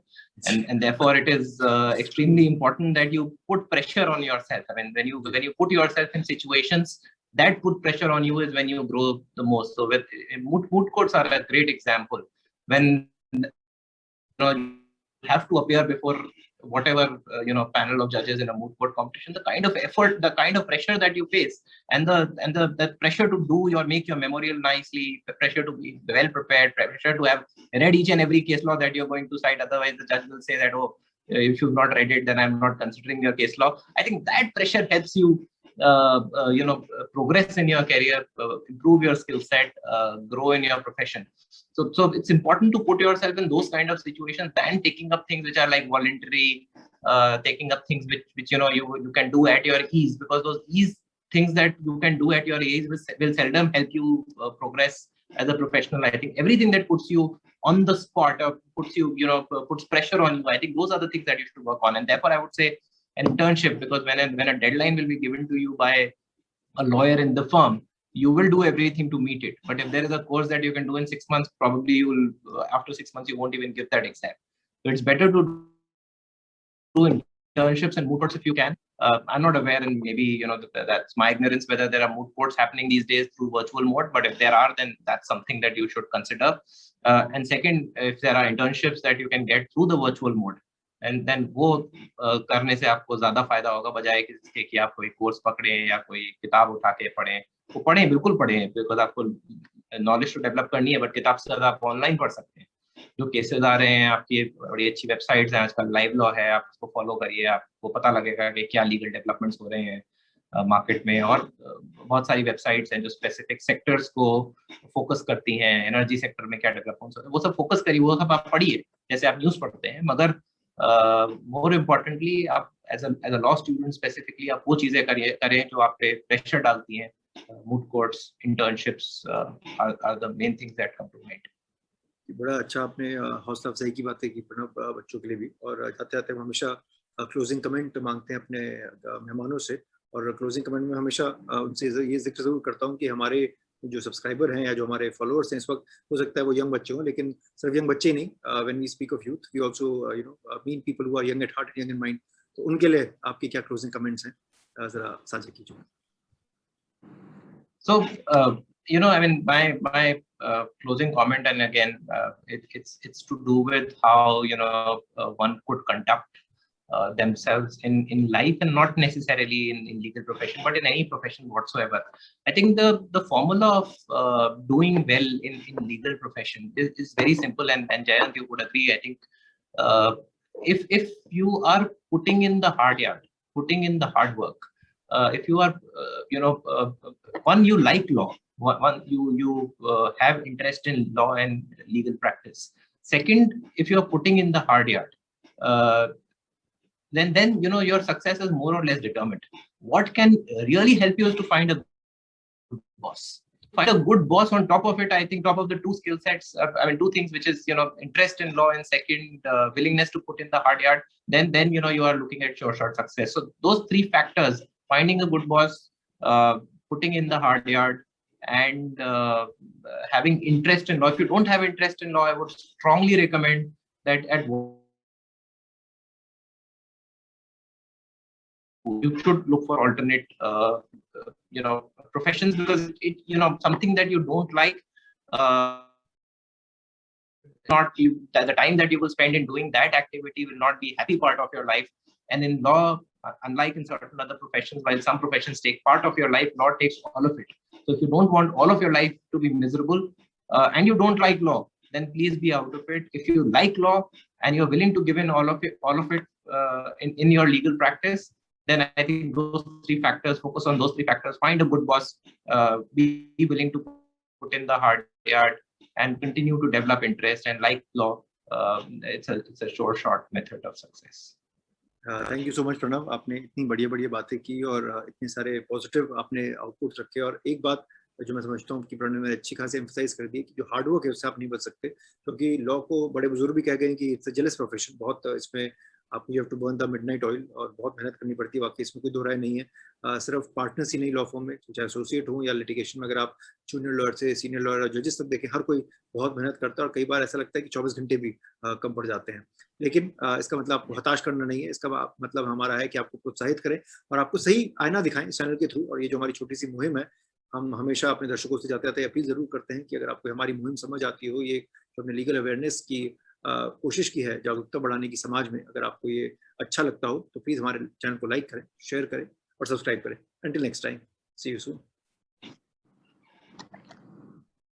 and therefore it is extremely important that you put pressure on yourself. I mean, when you put yourself in situations that put pressure on you is when you grow the most. So with moot courts are a great example. When you have to appear before whatever panel of judges in a moot court competition, the kind of effort, the kind of pressure that you face, and the pressure to make your memorial nicely, the pressure to be well prepared, pressure to have read each and every case law that you're going to cite, otherwise the judge will say that, oh, if you've not read it, then I'm not considering your case law. I think that pressure helps you progress in your career, improve your skill set, grow in your profession. So it's important to put yourself in those kind of situations than taking up things which are like voluntary, taking up things which you can do at your ease, because those ease things that you can do at your ease will seldom help you progress as a professional. I think everything that puts you on the spot or puts pressure on you, I think those are the things that you should work on. And therefore I would say an internship, because when a deadline will be given to you by a lawyer in the firm, you will do everything to meet it. But if there is a course that you can do in 6 months, probably you will, after 6 months, you won't even give that exam. So it's better to do internships and moot courts if you can. I'm not aware, and maybe that's my ignorance, whether there are moot courts happening these days through virtual mode. But if there are, then that's something that you should consider. And second, if there are internships that you can get through the virtual mode, and then वो करने से आपको ज्यादा फायदा होगा बजाय कि आप कोई कोर्स पकड़े या कोई किताब उठा के पढ़ें. वो पढ़ें, बिल्कुल पढ़ें, बिकॉज आपको नॉलेज तो डेवलप करनी है, बट किताब से ज्यादा आप ऑनलाइन पढ़ सकते हैं. जो केसेस आ रहे हैं, आपकी बड़ी अच्छी वेबसाइट्स हैं आजकल, लाइव लॉ है, आप उसको फॉलो करिए, आपको पता लगेगा कि क्या लीगल डेवलपमेंट्स हो रहे हैं मार्केट में. और बहुत सारी वेबसाइट्स हैं जो स्पेसिफिक सेक्टर्स को फोकस करती हैं. एनर्जी सेक्टर में क्या डेवलपमेंट्स हो रहे हैं, वो सब फोकस करिए, वो सब आप पढ़िए जैसे आप न्यूज़ पढ़ते हैं. मगर मोर इम्पोर्टेंटली आप as a law student specifically आप वो चीजें करें जो आप पे प्रेशर डालती हैं. Moot courts, internships are the main things that come to mind. बड़ा अच्छा आपने हौसला अफजाई की बातें की प्रणव बच्चों के लिए भी. और जाते जाते हम हमेशा क्लोजिंग कमेंट मांगते हैं अपने मेहमानों से. और क्लोजिंग कमेंट में हमेशा उनसे ये जिक्र जरूर करता हूँ कि हमारे जो सब्सक्राइबर हैं या जो हमारे फॉलोअर्स हैं इस वक्त, हो सकता है वो यंग बच्चे हों, लेकिन सिर्फ यंग बच्चे ही नहीं, when we speak of youth we also mean people who are young at heart, young in mind. तो उनके लिए आपके क्या क्लोजिंग कमेंट्स हैं, जरा साझा कीजिए. So I mean, my closing comment, and again, it's to do with how one could conduct themselves in life, and not necessarily in legal profession, but in any profession whatsoever. I think the formula of doing well in legal profession is very simple, and Jayant, you would agree. I think if you are putting in the hard yard, putting in the hard work, if you are one, you like law, one you have interest in law and legal practice. Second, if you are putting in the hard yard, then your success is more or less determined. What can really help you is to find a good boss. Find a good boss. On top of it, I think top of the two skill sets, two things, which is interest in law, and second, willingness to put in the hard yard. Then you are looking at sure shot success. So those three factors: finding a good boss, putting in the hard yard, and having interest in law. If you don't have interest in law, I would strongly recommend that you should look for alternate professions, because it something that you don't like, the time that you will spend in doing that activity will not be a happy part of your life. And in law, unlike in certain other professions, while some professions take part of your life, law takes all of it. So if you don't want all of your life to be miserable, and you don't like law, then please be out of it. If you like law and you're willing to give in all of it in your legal practice, then I think those three factors, focus on those three factors, find a good boss, be willing to put in the hard yard, and continue to develop interest and like law. It's a short method of success. Thank you so much Pranav. आपने इतनी बढ़िया बातें की और इतने सारे positive आपने outputs रखे. और एक बात जो मैं समझता हूँ कि प्रणव ने अच्छी खासी एम्फसाइज कर दी कि जो हार्डवर्क है उससे आप नहीं बच सकते, क्योंकि लॉ को बड़े बुजुर्ग भी कह गए कि इट्स अ जेलस प्रोफेशन. बहुत इसमें आपको you have to burn the midnight oil और बहुत मेहनत करनी पड़ती है. वाकई इसमें कोई दो राय नहीं है. सिर्फ पार्टनर्स ही नहीं लॉ फॉर्म में, चाहे एसोसिएट हो या लिटिगेशन में, अगर आप जूनियर लॉयर से सीनियर लॉयर और जजेस तक देखें, हर कोई बहुत मेहनत करता है. और कई बार ऐसा लगता है कि 24 घंटे भी कम पड़ जाते हैं. लेकिन इसका मतलब आपको हताश करना नहीं है. इसका मतलब हमारा है कि आपको प्रोत्साहित करें और आपको सही आईना दिखाएं इस चैनल के थ्रू. और ये जो हमारी छोटी सी मुहिम है, हम हमेशा अपने दर्शकों से जाते जाते अपील जरूर करते हैं कि अगर आपको हमारी मुहिम समझ आती हो, ये जो हमने लीगल अवेयरनेस की कोशिश की है जागरूकता बढ़ाने की समाज में, अगर आपको ये अच्छा लगता हो तो प्लीज हमारे चैनल को लाइक करें, शेयर करें और सब्सक्राइब करें. Until next time, see you soon.